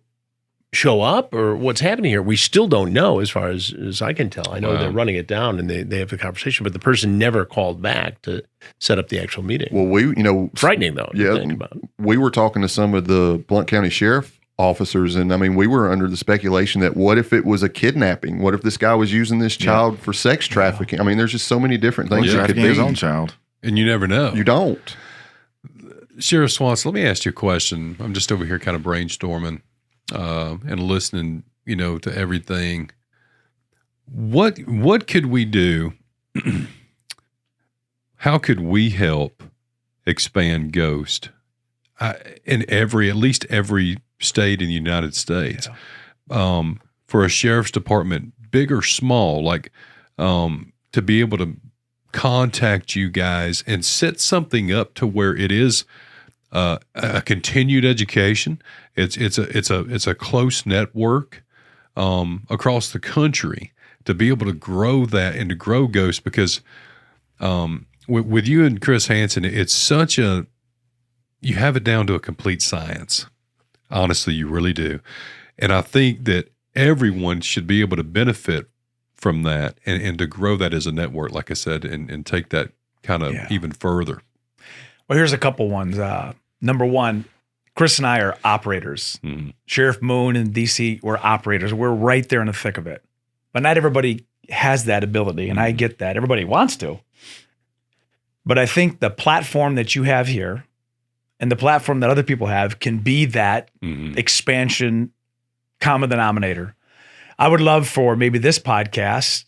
show up, or what's happening here? We still don't know, as far as I can tell. I know they're running it down and they have the conversation, but the person never called back to set up the actual meeting. Well, frightening though. Yeah, to think about. We were talking to some of the Blount County Sheriff officers, and I mean, we were under the speculation that what if it was a kidnapping? What if this guy was using this child for sex trafficking? I mean, there's just so many different things that could be. His own child, and you never know. You don't. Sheriff Swanson, let me ask you a question. I'm just over here kind of brainstorming and listening, to everything. What could we do? How could we help expand Ghost in at least every state in the United States? For a sheriff's department, big or small, like to be able to contact you guys and set something up to where it is a continued education. It's a close network across the country to be able to grow that and to grow Ghost, because with you and Chris Hansen, it's you have it down to a complete science. Honestly, you really do. And I think that everyone should be able to benefit from that and to grow that as a network, like I said, and take that kind of even further. Well, here's a couple ones. Number one, Chris and I are operators. Mm-hmm. Sheriff Moon in DC, we're operators. We're right there in the thick of it. But not everybody has that ability, and I get that. Everybody wants to. But I think the platform that you have here and the platform that other people have can be that expansion common denominator. I would love for maybe this podcast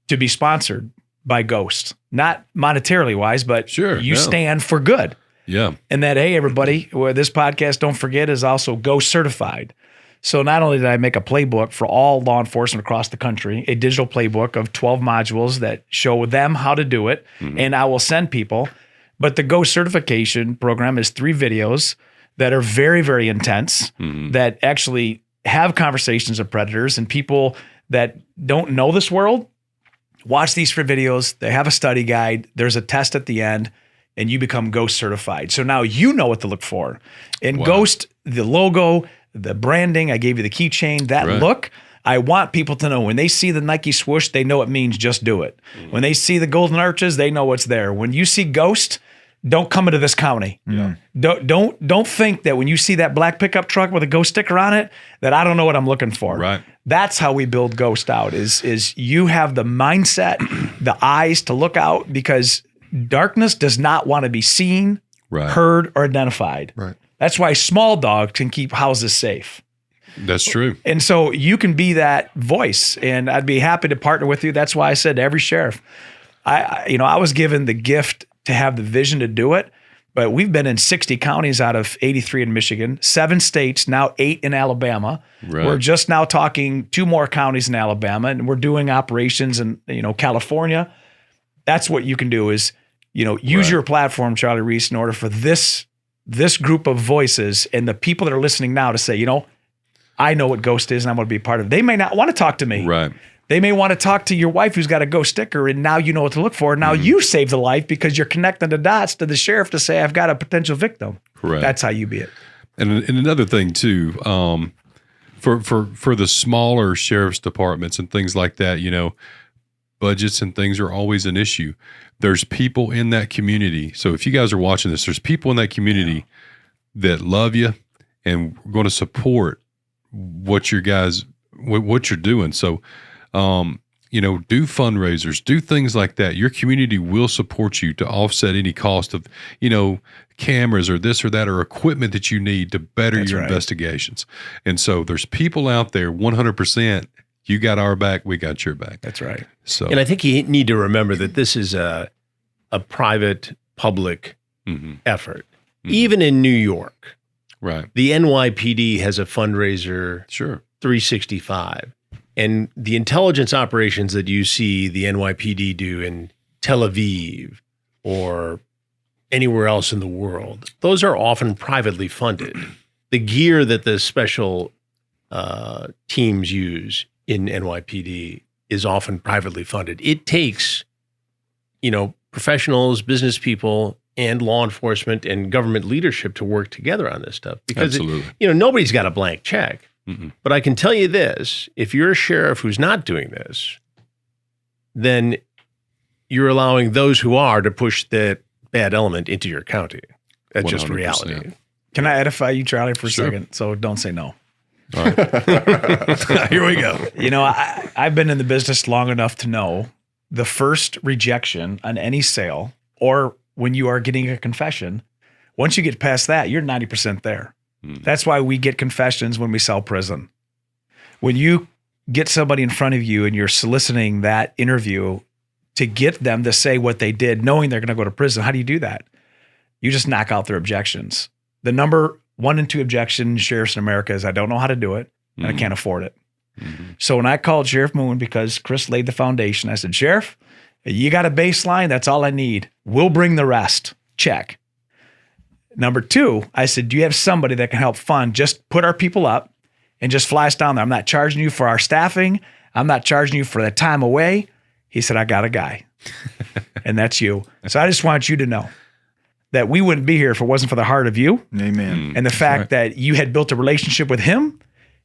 to be sponsored by Ghost, not monetarily wise, but stand for good. Yeah. And that, hey, everybody, this podcast, don't forget, is also Ghost certified. So not only did I make a playbook for all law enforcement across the country, a digital playbook of 12 modules that show them how to do it, and I will send people, but the Ghost certification program is 3 videos that are very, very intense, that actually have conversations of predators, and people that don't know this world watch these 3 videos. They have a study guide. There's a test at the end, and you become Ghost certified. So now you know what to look for. And Ghost, the logo, the branding, I gave you the keychain, that look, I want people to know when they see the Nike swoosh, they know it means just do it. When they see the golden arches, they know what's there. When you see Ghost, don't come into this county. Yeah. Don't think that when you see that black pickup truck with a Ghost sticker on it, that I don't know what I'm looking for. Right. That's how we build Ghost out, is you have the mindset, the eyes to look out, because darkness does not want to be seen, heard, or identified. Right. That's why small dogs can keep houses safe. That's true. And so you can be that voice, and I'd be happy to partner with you. That's why I said to every sheriff, I was given the gift to have the vision to do it, But we've been in 60 counties out of 83 in Michigan, 7 states, now 8 in Alabama. Right. We're just now talking 2 more counties in Alabama, and we're doing operations in, California. That's what you can do is, use your platform, Charlie Reese, in order for this group of voices and the people that are listening now to say, I know what Ghost is and I'm going to be part of it. They may not want to talk to me. Right. They may want to talk to your wife who's got a ghost sticker, and now you know what to look for. Now you save the life because you're connecting the dots to the sheriff to say, I've got a potential victim. Correct. That's how you be it. And another thing too, for the smaller sheriff's departments and things like that, budgets and things are always an issue. There's people in that community. So if you guys are watching this, there's people in that community that love you and going to support what you're doing. So, do fundraisers, do things like that. Your community will support you to offset any cost of, cameras or this or that or equipment that you need to better your investigations. And so there's people out there, 100%. You got our back, we got your back. That's right. So, and I think you need to remember that this is a private public effort. Even in New York, right? The NYPD has a fundraiser, 365. And the intelligence operations that you see the NYPD do in Tel Aviv or anywhere else in the world, those are often privately funded. The gear that the special teams use in NYPD is often privately funded. It takes, professionals, business people, and law enforcement and government leadership to work together on this stuff because, nobody's got a blank check. But I can tell you this, if you're a sheriff who's not doing this, then you're allowing those who are to push that bad element into your county. That's 100%. Just reality. Can I edify you, Charlie, for a second? So don't say no. All right. Here we go. I've been in the business long enough to know the first rejection on any sale or when you are getting a confession, once you get past that, you're 90% there. That's why we get confessions when we sell prison. When you get somebody in front of you and you're soliciting that interview to get them to say what they did, knowing they're going to go to prison, how do you do that? You just knock out their objections. The number 1 and 2 objection sheriffs in America is I don't know how to do it and I can't afford it. So when I called Sheriff Moon because Chris laid the foundation, I said, Sheriff, you got a baseline. That's all I need. We'll bring the rest. Check. Number 2, I said, do you have somebody that can help fund? Just put our people up and just fly us down there. I'm not charging you for our staffing. I'm not charging you for the time away. He said, I got a guy. And that's you. So I just want you to know that we wouldn't be here if it wasn't for the heart of you. Amen. And the fact that you had built a relationship with him.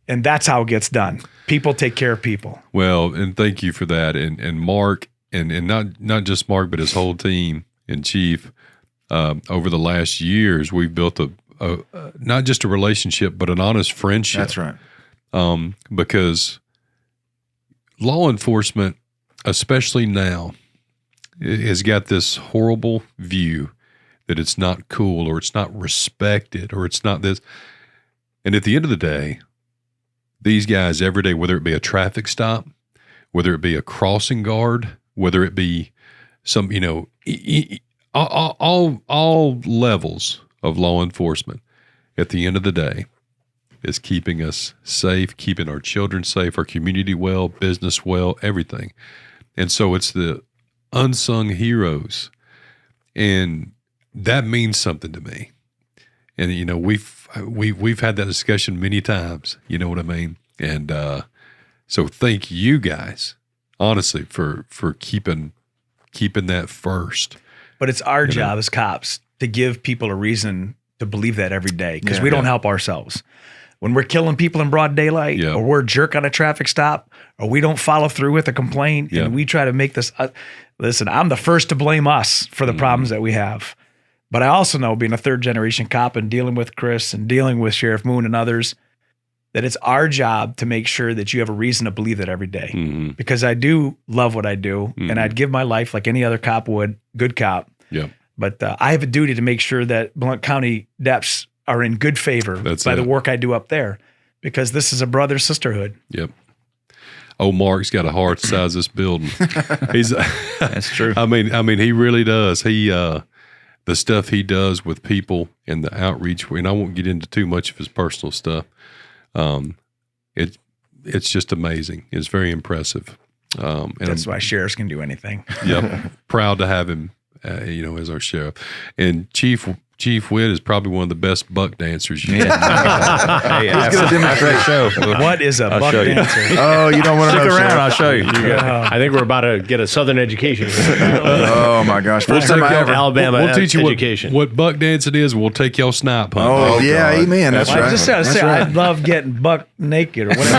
And that's how it gets done. People take care of people. Well, and thank you for that. And Mark, and not just Mark, but his whole team and Chief, over the last years, we've built a not just a relationship, but an honest friendship. That's right. Because law enforcement, especially now, has got this horrible view that it's not cool or it's not respected or it's not this. And at the end of the day, these guys every day, whether it be a traffic stop, whether it be a crossing guard, whether it be some, all levels of law enforcement, at the end of the day, is keeping us safe, keeping our children safe, our community well, business well, everything. And so it's the unsung heroes. And that means something to me. And, we've had that discussion many times, you know what I mean? And so thank you guys, honestly, for keeping that first. But it's our job as cops to give people a reason to believe that every day because we don't help ourselves. When we're killing people in broad daylight or we're a jerk on a traffic stop or we don't follow through with a complaint and we try to make this, listen, I'm the first to blame us for the problems that we have. But I also know, being a 3rd-generation cop and dealing with Chris and dealing with Sheriff Moon and others, that it's our job to make sure that you have a reason to believe that every day. Because I do love what I do, and I'd give my life like any other cop would, good cop. Yeah. But I have a duty to make sure that Blount County deputies are in good favor by the work I do up there, because this is a brother sisterhood. Yep. Oh, Mark's got a heart the size of this building. That's true. I mean, he really does. He, the stuff he does with people and the outreach, and I won't get into too much of his personal stuff. It's just amazing. It's very impressive. And That's why sheriffs can do anything. Yep. Proud to have him, as our sheriff. And Chief Whitt is probably one of the best buck dancers you can. Hey, he's going to demonstrate show. What is a buck dancer? Oh, you don't want to know. Stick around, Sheriff. I'll show you. I think we're about to get a Southern education. Oh my gosh! First time I ever. Alabama We'll teach you education. what buck dancing is. We'll take y'all snipe hunting. Oh yeah, God. amen. That's I right. just gotta say, I love getting buck naked or whatever.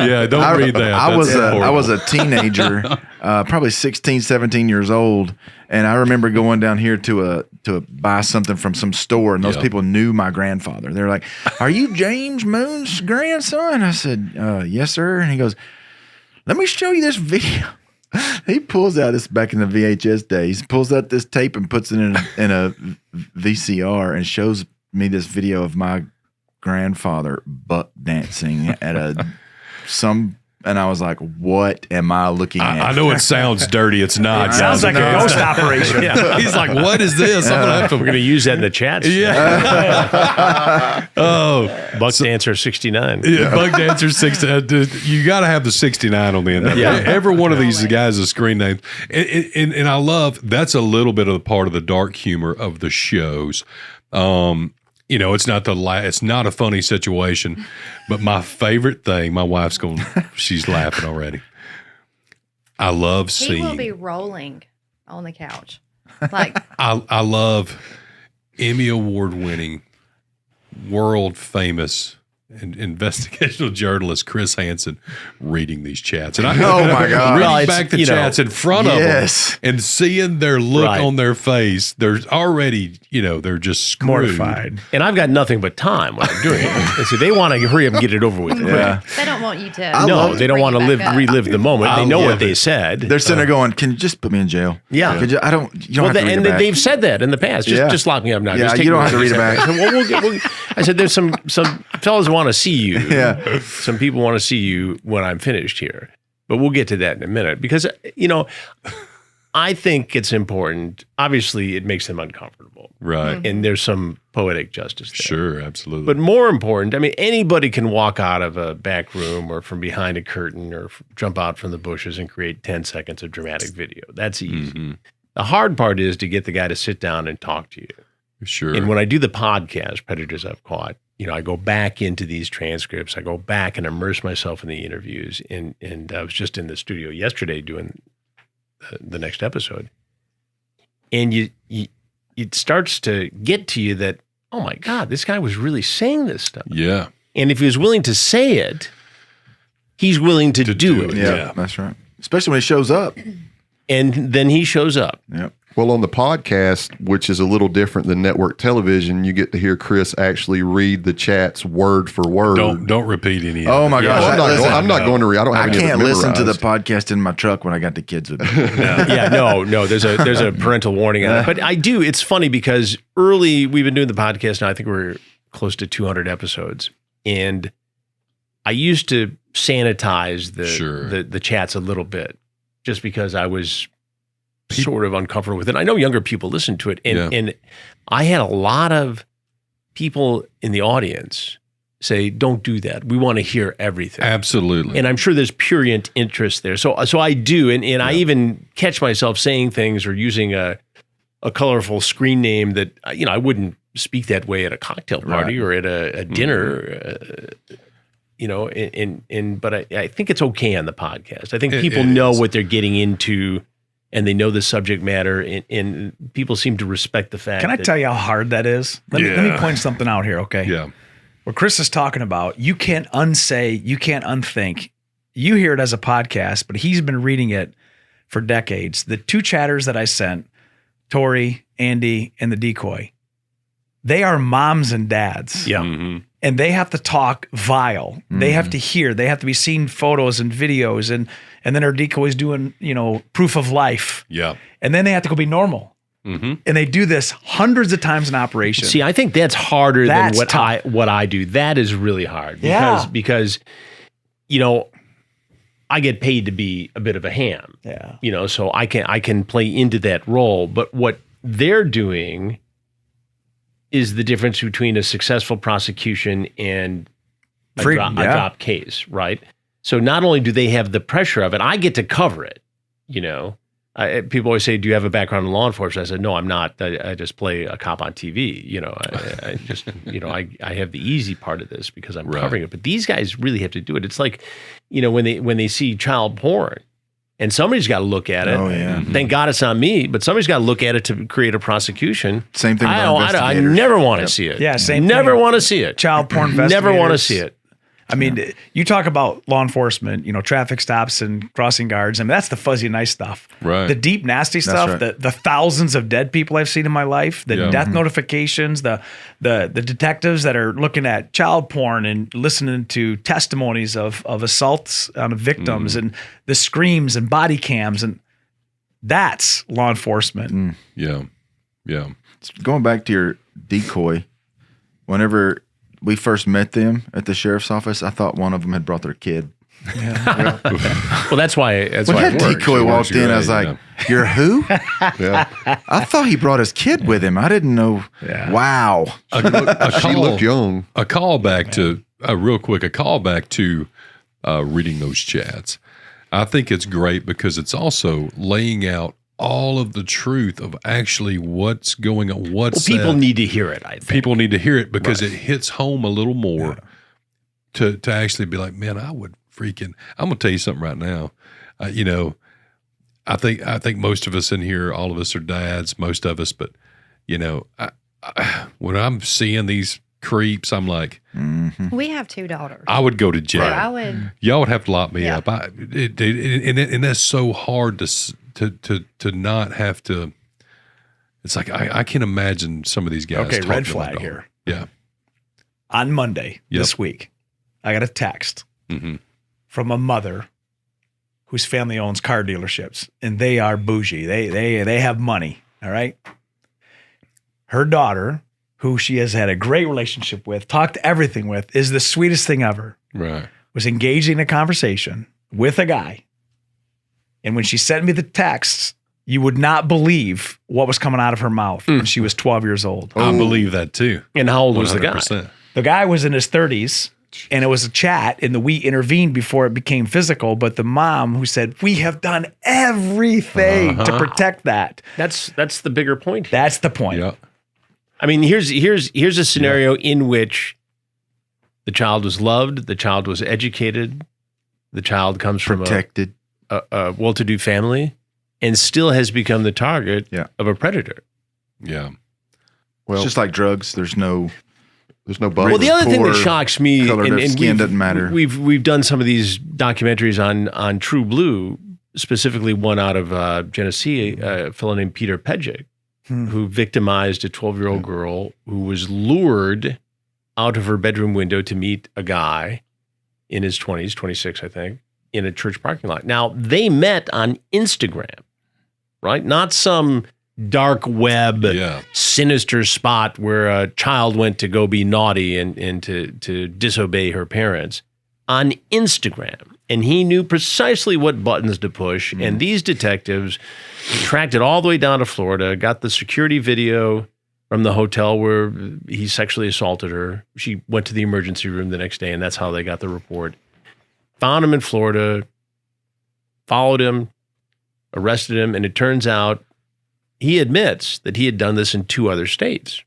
Yeah, don't read that. I That's was horrible. a teenager, probably 16, 17 years old, and I remember going down here to buy something from some store, and those people knew my grandfather. They're like, "Are you James Moon's grandson?" I said, "Yes, sir." And he goes, "Let me show you this video." He pulls out this back in the VHS days. He pulls out this tape and puts it in a VCR and shows me this video of my grandfather buck dancing at some. And I was like, "What am I looking at?" I know it sounds dirty. It's not. Sounds like a ghost operation. He's like, "What is this?" I'm gonna have to. We're going to use that in the chats. Yeah. Oh, Buck Dancer 69. yeah, Buck Dancer 69. You got to have the 69 on the end. Yeah. Every one of these guys is screen names, and I love that's a little bit of the part of the dark humor of the shows. It's not it's not a funny situation, but my favorite thing, my wife's she's laughing already. I love He will seeing. be rolling on the couch. Like, I love Emmy Award winning, world famous investigational journalist Chris Hansen reading these chats. And I Oh, my God. reading Well, it's, back the you know, chats in front of yes. them and seeing their look Right. on their face. They're already, they're just screwed. Mortified. And I've got nothing but time when I'm doing it. And so they want to hurry up and get it over with. Yeah. they don't want you to. No, they don't want to bring it back up. relive the moment. They know love what they it. said. They're sitting there going, "Can you just put me in jail?" Yeah. Could you, you don't Well, have to read and it back. they've said that in the past. Yeah. Just lock me up now. Yeah, Just take you don't me have to away. read it back. I said, I said, there's some fellas want to see you. Yeah. Some people want to see you when I'm finished here. But we'll get to that in a minute because, I think it's important. Obviously, it makes them uncomfortable. Right. And there's some poetic justice there. Sure, absolutely. But more important, anybody can walk out of a back room or from behind a curtain or jump out from the bushes and create 10 seconds of dramatic video. That's easy. The hard part is to get the guy to sit down and talk to you. sure. And when I do the podcast, Predators I've Caught, I go back into these transcripts. I go back and immerse myself in the interviews. And I was just in the studio yesterday doing the next episode. And it starts to get to you that, oh my God, this guy was really saying this stuff. yeah. And if he was willing to say it, he's willing to do it. Yeah, that's right. Especially when he shows up. And then he shows up. Yep. Well, on the podcast, which is a little different than network television, you get to hear Chris actually read the chats word for word. Don't repeat any of Oh it. my gosh! I'm not going to read. I don't have I any of it can't listen to the memorized. podcast in my truck when I got the kids with me. Yeah, no. There's a parental warning on it. But I do. It's funny because we've been doing the podcast now. I think we're close to 200 episodes, and I used to sanitize the chats a little bit, just because I was sort of uncomfortable with it. I know younger people listen to it, and I had a lot of people in the audience say, "Don't do that. We want to hear everything." Absolutely. And I'm sure there's purient interest there. So I do, and I even catch myself saying things or using a colorful screen name that I wouldn't speak that way at a cocktail party or at a dinner. But I think it's okay on the podcast. I think people know what they're getting into, and they know the subject matter, and people seem to respect the fact. Can I tell you how hard that is? Let me point something out here, okay? yeah. What Chris is talking about, you can't unsay, you can't unthink. You hear it as a podcast, but he's been reading it for decades. The two chatters that I sent, Tori, Andy, and the decoy, they are moms and dads. Yeah. Mm-hmm. And they have to talk vile. They have to hear. They have to be seeing photos and videos. And then our decoy's doing, proof of life. Yeah. And then they have to go be normal. Mm-hmm. And they do this hundreds of times in operation. See, I think that's harder That's than tough. what I do. That is really hard because I get paid to be a bit of a ham. Yeah. So I can play into that role. But what they're doing is the difference between a successful prosecution and a drop case, right? So not only do they have the pressure of it, I get to cover it, you know. People always say, do you have a background in law enforcement? I said, no, I'm not. I just play a cop on TV. You know, I just, you know, I have the easy part of this because I'm covering it. But these guys really have to do it. It's like, you know, when they see child porn and somebody's got to look at it. Oh, yeah. Thank God it's not me, but somebody's got to look at it to create a prosecution. Same thing with I investigators. never want to see it. Yeah, same Never thing. want to see it. Child porn investigators. Never want to see it. I mean, you talk about law enforcement, you know, traffic stops and crossing guards. I mean, that's the fuzzy nice stuff. Right. The deep nasty stuff, right. the thousands of dead people I've seen in my life, the death notifications, the detectives that are looking at child porn and listening to testimonies of assaults on victims and the screams and body cams, and that's law enforcement. Yeah. Going back to your decoy, whenever we first met them at the sheriff's office, I thought one of them had brought their kid. Well, that's why. That's When why that it works. decoy walked in, I was great, like, "You're who?" I thought he brought his kid with him. I didn't know. Yeah. Wow. She looked young. A callback to real quick. A callback to reading those chats. I think it's great because it's also laying out all of the truth of actually what's going on. People need to hear it. I think people need to hear it because it hits home a little more to actually be like, man, I would freaking. I'm gonna tell you something right now. You know, I think most of us in here, all of us are dads, most of us, but you know, when I'm seeing these creeps, I'm like, We have 2 daughters. I would go to jail. So I would. Y'all would have to lock me Yeah. up. And that's so hard to not have to. It's like I can imagine some of these guys. Okay, talking red to my flag daughter. here. Yeah. On Monday this week, I got a text from a mother whose family owns car dealerships, and they are bougie. They have money. All right. Her daughter, who she has had a great relationship with, talked everything with, is the sweetest thing ever. Right. Was engaging in a conversation with a guy. And when she sent me the texts, you would not believe what was coming out of her mouth when she was 12 years old. I believe that too. And how old was the guy? 100%. The guy was in his 30s, and it was a chat, and we intervened before it became physical. But the mom who said, we have done everything to protect that. That's the bigger point here. That's the point. Yeah. I mean, here's a scenario in which the child was loved, the child was educated, the child comes from Protected. a well-to-do family, and still has become the target of a predator. Yeah. Well, It's just like drugs. There's no bubble. Well, the other thing that poor, shocks me, color of skin doesn't matter. We've done some of these documentaries on TruBlu, specifically one out of Genesee, a fellow named Peter Pedjick, who victimized a 12-year-old girl who was lured out of her bedroom window to meet a guy in his 20s, 26, I think, in a church parking lot. Now, they met on Instagram, right? Not some dark web, sinister spot where a child went to go be naughty and to disobey her parents. On Instagram. And he knew precisely what buttons to push. And these detectives tracked it all the way down to Florida, got the security video from the hotel where he sexually assaulted her. She went to the emergency room the next day, and that's how they got the report. Found him in Florida, followed him, arrested him, and it turns out he admits that he had done this in 2 other states.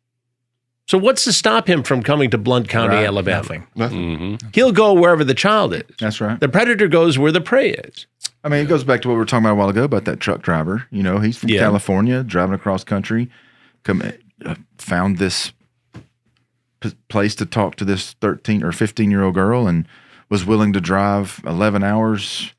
So what's to stop him from coming to Blount County, Alabama? Nothing. He'll go wherever the child is. That's right. The predator goes where the prey is. I mean, it goes back to what we were talking about a while ago about that truck driver. You know, he's from California, driving across country, found this place to talk to this 13 or 15-year-old girl and was willing to drive 11 hours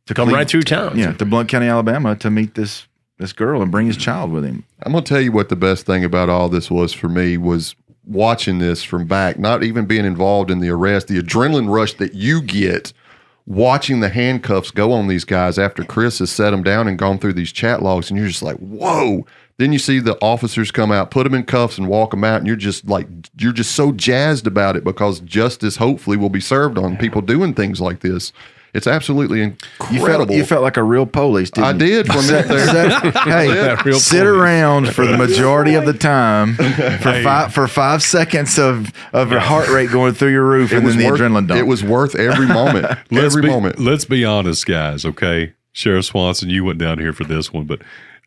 to come right through town. Yeah, to Blount County, Alabama to meet this girl and bring his child with him. I'm going to tell you what the best thing about all this was for me was watching this from back, not even being involved in the arrest, the adrenaline rush that you get watching the handcuffs go on these guys after Chris has set them down and gone through these chat logs, and you're just like, whoa. Then you see the officers come out, put them in cuffs and walk them out, and you're just so jazzed about it because justice hopefully will be served on people doing things like this. It's absolutely incredible. You felt like a real police, didn't I you? did for a minute there. Hey, sit around for the majority of the time for 5 seconds of your heart rate going through your roof, and then the adrenaline dump. It was worth every moment. Moment. Let's be honest, guys, okay? Sheriff Swanson, you went down here for this one, but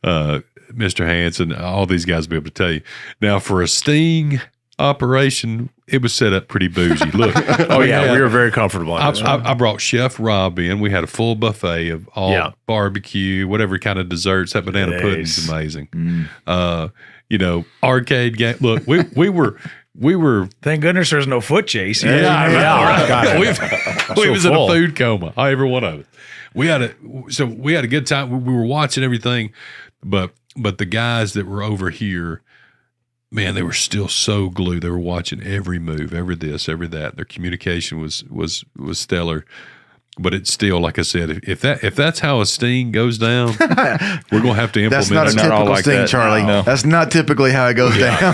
Mr. Hansen, all these guys will be able to tell you. Now, for a sting operation, it was set up pretty bougie. Look. We were very comfortable on this. I brought Chef Rob in. We had a full buffet of all barbecue, whatever kind of desserts. That banana pudding's amazing. Arcade game. Look, we were. Thank goodness there's no foot chase. We was in a food coma. Every one of it. We had a good time. We were watching everything, but the guys that were over here, man, they were still so glued. They were watching every move, every this, every that. Their communication was stellar. But it's still, like I said, if that's how a sting goes down, we're going to have to implement. That's not a typical sting, Charlie. No. That's not typically how it goes down.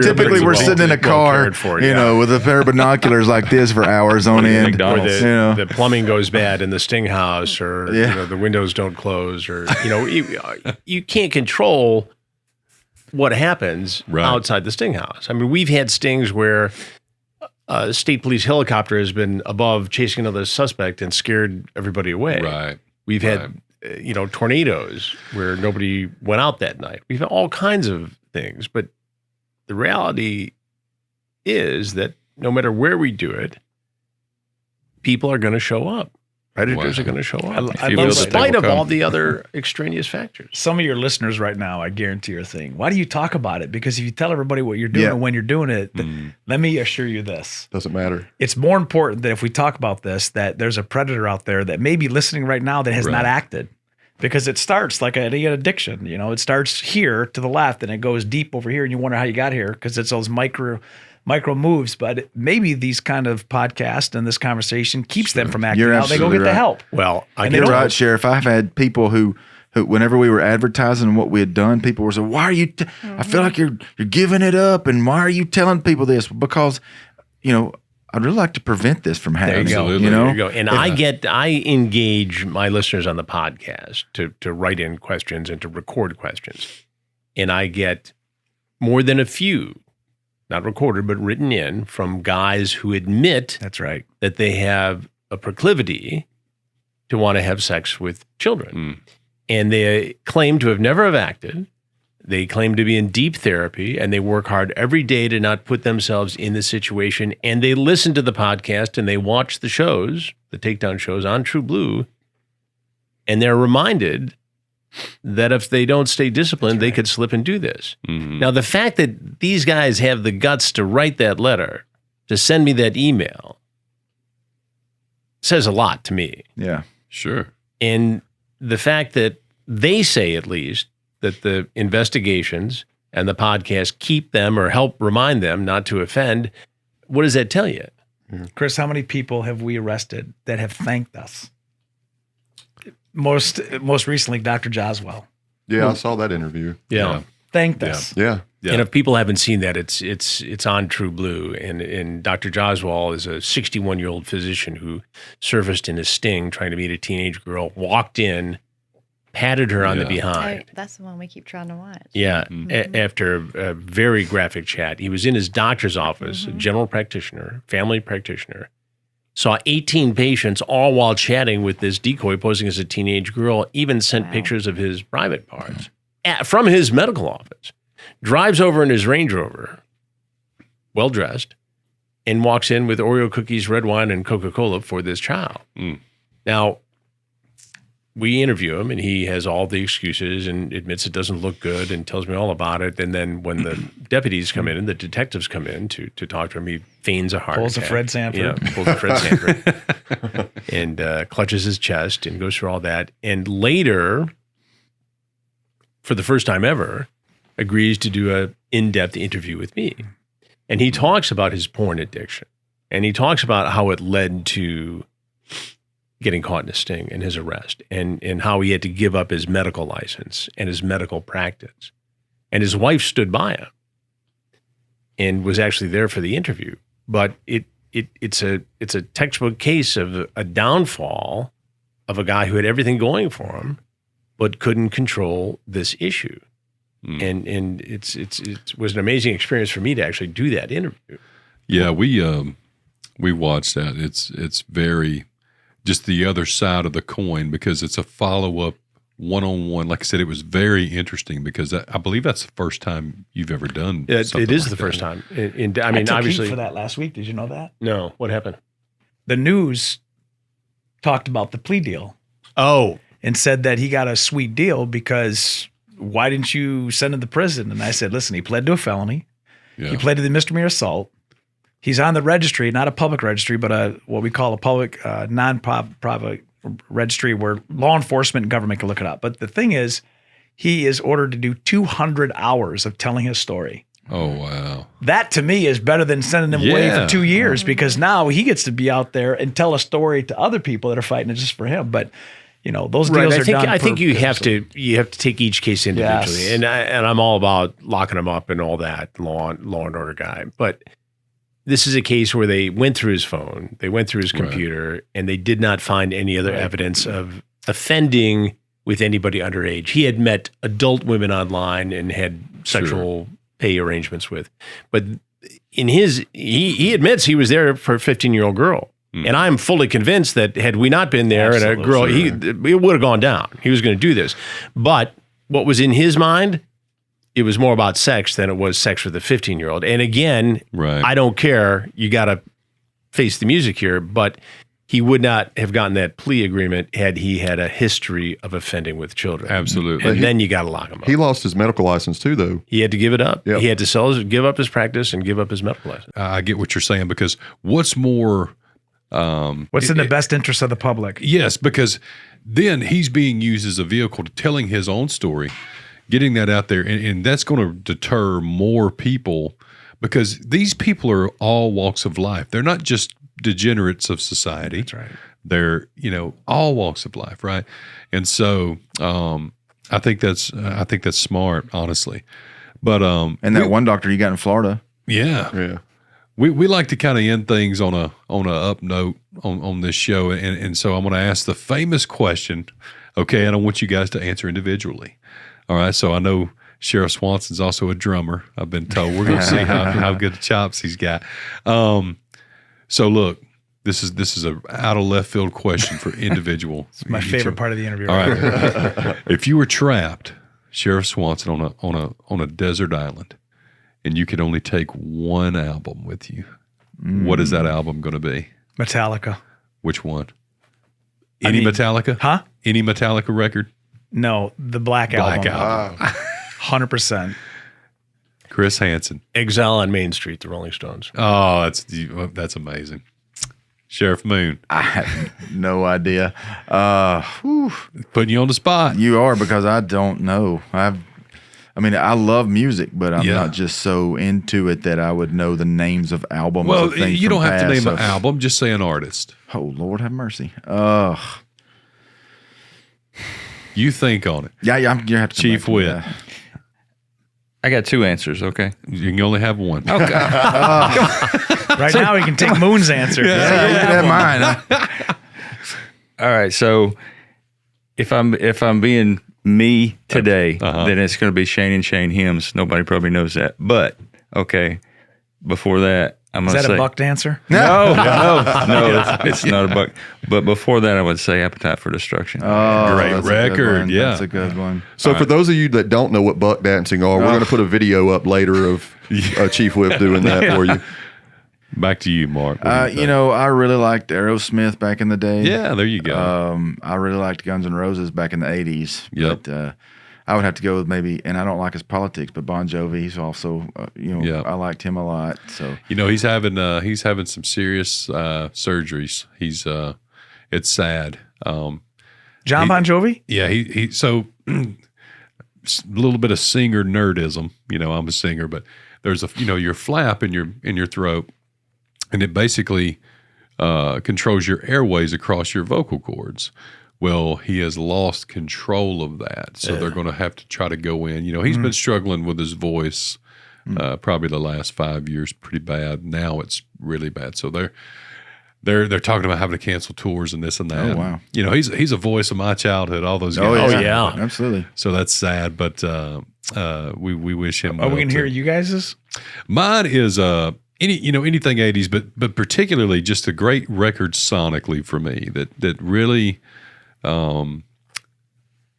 Typically, we're sitting in a car, with a pair of binoculars like this for hours on end. The plumbing goes bad in the sting house, or the windows don't close, or you can't control what happens outside the sting house. I mean, we've had stings where a state police helicopter has been above chasing another suspect and scared everybody away. Right. We've had, tornadoes where nobody went out that night. We've had all kinds of things, but the reality is that no matter where we do it, people are going to show up. Predators are going to show up. In spite of all the other extraneous factors. Some of your listeners right now, I guarantee, are thinking, why do you talk about it? Because if you tell everybody what you're doing and when you're doing it, let me assure you this. Doesn't matter. It's more important that if we talk about this, that there's a predator out there that may be listening right now that has not acted. Because it starts like an addiction. It starts here to the left and it goes deep over here and you wonder how you got here because it's those micro moves, but maybe these kind of podcasts and this conversation keeps them from acting out. They go get the help. Well, you're right, Sheriff. I've had people who whenever we were advertising what we had done, people were saying, "Why are you? I feel like you're giving it up, and why are you telling people this?" Because, I'd really like to prevent this from happening. There you go. And I engage my listeners on the podcast to write in questions and to record questions, and I get more than a few. Not recorded, but written in from guys who admit that they have a proclivity to want to have sex with children. And they claim to have never have acted. They claim to be in deep therapy, and they work hard every day to not put themselves in the situation. And they listen to the podcast and they watch the shows, the Takedown shows on TruBlu, and they're reminded that if they don't stay disciplined, they could slip and do this. Now, the fact that these guys have the guts to write that letter, to send me that email, says a lot to me. Yeah, sure. And the fact that they say, at least, that the investigations and the podcast keep them or help remind them not to offend, what does that tell you? Chris, how many people have we arrested that have thanked us? Most recently, Dr. Joswell. Yeah, I saw that interview. Yeah. Thanked us. Yeah. And if people haven't seen that, it's on TruBlu. And Dr. Joswell is a 61-year-old physician who surfaced in a sting trying to meet a teenage girl, walked in, patted her on the behind. Oh, that's the one we keep trying to watch. Yeah. After a very graphic chat. He was in his doctor's office, a general practitioner, family practitioner. Saw 18 patients all while chatting with this decoy posing as a teenage girl, even sent pictures of his private parts from his medical office. Drives over in his Range Rover, well-dressed, and walks in with Oreo cookies, red wine, and Coca-Cola for this child. Now, we interview him, and he has all the excuses and admits it doesn't look good and tells me all about it. And then when the deputies come in and the detectives come in to talk to him, he feigns a heart attack. Pulls a Fred Sanford. Yeah, pulls a Fred Sanford. And clutches his chest and goes through all that. And later, for the first time ever, agrees to do an in-depth interview with me. And he talks about his porn addiction. And he talks about how it led to getting caught in a sting and his arrest, and how he had to give up his medical license and his medical practice. And his wife stood by him and was actually there for the interview. But it it's a textbook case of a downfall of a guy who had everything going for him, but couldn't control this issue. And it was an amazing experience for me to actually do that interview. Yeah, we watched that. It's very just the other side of the coin because it's a follow-up one-on-one. Like I said, it was very interesting because I believe that's the first time you've ever done. It is the first time. I mean, I took obviously heat for that last week. Did you know that? No, what happened? The news talked about the plea deal. Oh, and said that he got a sweet deal because why didn't you send him to prison? And I said, listen, he pled to a felony. Yeah. He pled to the misdemeanor assault. He's on the registry, not a public registry, but what we call a public non-private registry where law enforcement and government can look it up. But the thing is, he is ordered to do 200 hours of telling his story. Oh, wow. That to me is better than sending him away for 2 years because now he gets to be out there and tell a story to other people that are fighting it just for him. But those deals are done. I think you have to take each case individually, Yes. and I'm all about locking them up and all that law and order guy. But this is a case where they went through his phone, they went through his computer, and they did not find any other evidence of offending with anybody underage. He had met adult women online and had sexual pay arrangements with, but he admits he was there for a 15-year-old girl. And I'm fully convinced that had we not been there and a girl, it would have gone down. He was going to do this. But what was in his mind, it was more about sex than it was sex with a 15-year-old. And again, I don't care. You got to face the music here. But he would not have gotten that plea agreement had he had a history of offending with children. Absolutely. And then you got to lock him up. He lost his medical license too, though. He had to give it up. Yep. He had to give up his practice and give up his medical license. I get what you're saying because what's more... what's in the best interest of the public? Yes, because then he's being used as a vehicle to telling his own story, getting that out there, and that's going to deter more people because these people are all walks of life. They're not just degenerates of society. That's right. They're all walks of life, right? And so I think that's smart, honestly. But and that one doctor you got in Florida, yeah. We like to kind of end things on a up note on this show, and so I'm going to ask the famous question, okay? And I want you guys to answer individually. All right. So I know Sheriff Swanson's also a drummer. I've been told we're going to see how good the chops he's got. So look, this is a out of left field question for individual. It's my favorite part of the interview. All right. If you were trapped, Sheriff Swanson, on a desert island, and you could only take one album with you, what is that album going to be? Metallica. Which one? Any Metallica? Huh? Any Metallica record? No, the Black Album. 100%. Chris Hansen. Exile on Main Street, the Rolling Stones. Oh, that's amazing. Sheriff Moon. I have no idea. Putting you on the spot. You are, because I don't know. I love music, but I'm not just so into it that I would know the names of albums. Well, of things you don't have to name an an album. Just say an artist. Oh, Lord have mercy. You think on it. Yeah, you have to. Chief Whitt. I got two answers, okay? You can only have one. Okay. Right now, we can take Moon's answer. You can have mine. All right, so if I'm being me today, then it's going to be Shane and Shane hymns. Nobody probably knows that. But, okay, before that, I'm going to say... Is that a Buck dancer? No, it's not a Buck. But before that, I would say Appetite for Destruction. Oh, great that's record. Yeah. That's a good one. So for those of you that don't know what buck dancing are, we're going to put a video up later of Chief Whip doing that for you. Back to you, Mark. I really liked Aerosmith back in the day. Yeah, there you go. I really liked Guns N' Roses back in the 80s. Yep. But I would have to go with maybe, and I don't like his politics, but Bon Jovi, he's also, I liked him a lot. So he's having some serious surgeries. It's sad. John Bon Jovi? Yeah, he so a little bit of singer nerdism. I'm a singer, but there's your flap in your throat, and it basically controls your airways across your vocal cords. Well, he has lost control of that, so they're going to have to try to go in. He's been struggling with his voice Probably the last 5 years, pretty bad. Now it's really bad. So they're talking about having to cancel tours and this and that. Oh, wow. You know, he's a voice of my childhood. All those guys. Oh, yeah. Absolutely. So that's sad, but we wish him. Are we well, gonna hear too. you guys's? Mine is anything 80s, but particularly just a great record sonically for me that really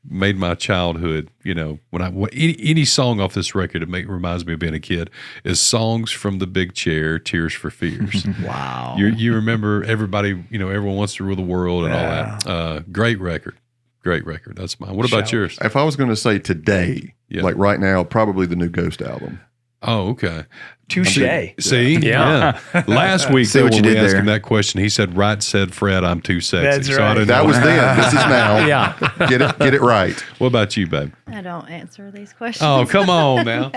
made my childhood. You know, when any song off this record that reminds me of being a kid is Songs from the Big Chair, Tears for Fears. Wow. You remember everybody? You know, Everyone Wants to Rule the World and all that. Great record. That's mine. What about yours? If I was going to say today, Yeah. like right now, probably the new Ghost album. Oh, okay. Touche. See? Yeah. Last week, See though, what when you we did asked there. him that question, he said, "Right said Fred, I'm too sexy." That's So I right. didn't That know. was then. This is now. Yeah. Get it right. What about you, babe? I don't answer these questions. Oh, come on now.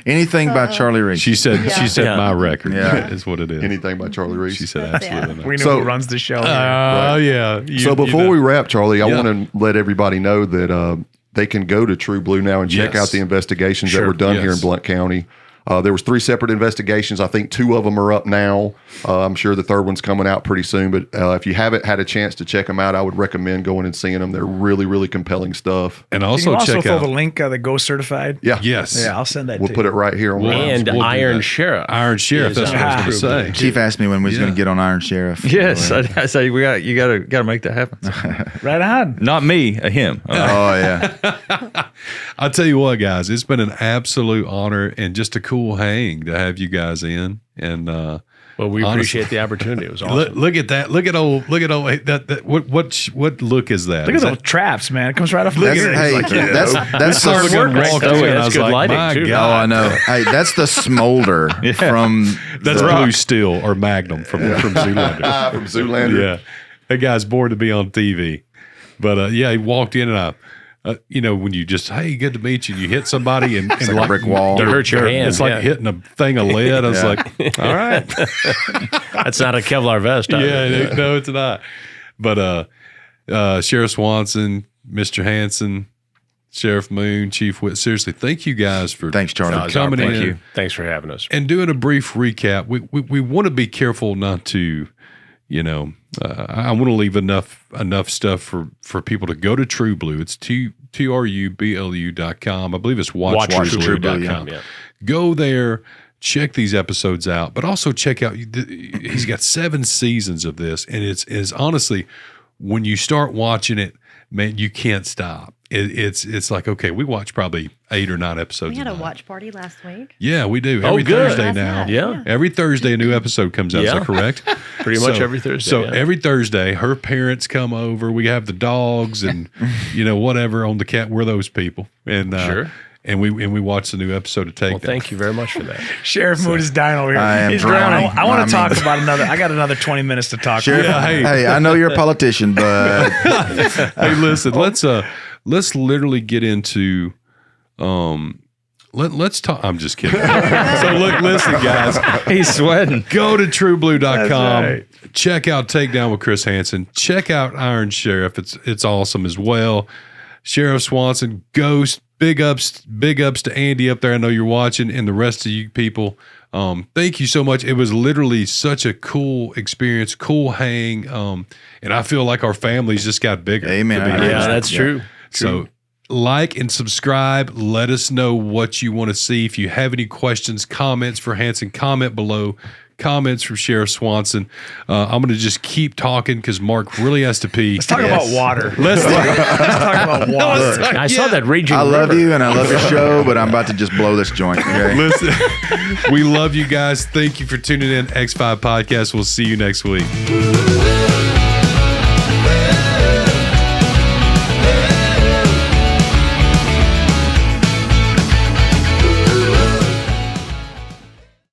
Anything by Charlie Reed. She said Yeah. my record Yeah. is what it is. Anything by Charlie Reed. She said That's absolutely it. not. We know So- who runs the show. Oh, yeah. So before we wrap, Charlie, I Yeah. want to let everybody know that they can go to TruBlu now and check Yes. out the investigations Sure, that were done here in yes. Blount County. There was 3 separate investigations. I think 2 of them are up now. I'm sure the third one's coming out pretty soon. But if you haven't had a chance to check them out, I would recommend going and seeing them. They're really, really compelling stuff. And Can also you also check throw out. the link the Ghost Certified? Yeah. Yes. Yeah, I'll send that We'll to put you. it right here on And We'll do Iron that. Sheriff. Iron Sheriff. That's what I was going to say. Chief asked me when we was going Yeah. to get on Iron Sheriff. Yes, I say you got to make that happen. Right on. Not me, him. Oh, yeah. I'll tell you what, guys, it's been an absolute honor and just a cool hang to have you guys in. And Well, we Honestly. appreciate the opportunity. It was awesome. look at that. Look at old that what look is that? Look Is at that- those traps, man. It comes right off the That's, lid. hey, It's like, that's This the fucking right walked there. in, Yeah, I that's was good like, lighting, my too. Oh, I God. know. Hey, that's the smolder from That's the Blue Steel or Magnum from Zoolander. From Zoolander. Yeah, that guy's bored to be on TV, but yeah, he walked in and I. You know, when you just, hey, good to meet you, you hit somebody and like a brick wall. Don't hurt your hand. It's like Yeah. hitting a thing of lead. I was Yeah. like, all right. That's not a Kevlar vest. Yeah, no, it's not. But Sheriff Swanson, Mr. Hansen, Sheriff Moon, Chief Whitt, seriously, thank you guys for Thanks, Charlie. No, it's our coming pleasure. in Thanks for having us. and doing a brief recap. We want to be careful not to, you know, I want to leave enough stuff for people to go to TruBlu. It's TruBlu.com. I believe it's watchtruBlu.com. Yeah. Go there, check these episodes out, but also check out. He's got 7 seasons of this, and it's honestly, when you start watching it, man, you can't stop. It's like, okay, we watch probably 8 or 9 episodes. We had a night. watch party last week. Yeah, we do. Oh, Every good. Thursday Last now. night, Yeah. Every Thursday a new episode comes out. Is Yeah. that correct? Pretty much every Thursday. So yeah. every Thursday, her parents come over. We have the dogs and whatever on the cat. We're those people, and Sure. And we watch the new episode of Takedown. Well, thank you very much for that. Sheriff Moon is dying over here. I am He's drowning. I want I to talk mean- about another. I got another 20 minutes to talk. Sheriff, Yeah, hey. hey, I know you're a politician, but Hey, listen, let's literally get into let's talk. I'm just kidding. So listen, guys. He's sweating. Go to TruBlu.com. That's right. Check out Takedown with Chris Hansen. Check out Iron Sheriff. It's awesome as well. Sheriff Swanson, Ghost. Big ups to Andy up there. I know you're watching, and the rest of you people. Thank you so much. It was literally such a cool experience, cool hang, and I feel like our families just got bigger. Amen. to be I honest. Yeah, that's true. So like and subscribe. Let us know what you want to see. If you have any questions, comments for Hansen, comment below. Comments from Sheriff Swanson. I'm going to just keep talking because Mark really has to pee. Let's talk about water. Let's talk about water. I saw that raging. I love river. you and I love your show, but I'm about to just blow this joint. Okay? Listen, we love you guys. Thank you for tuning in. X5 Podcast. We'll see you next week.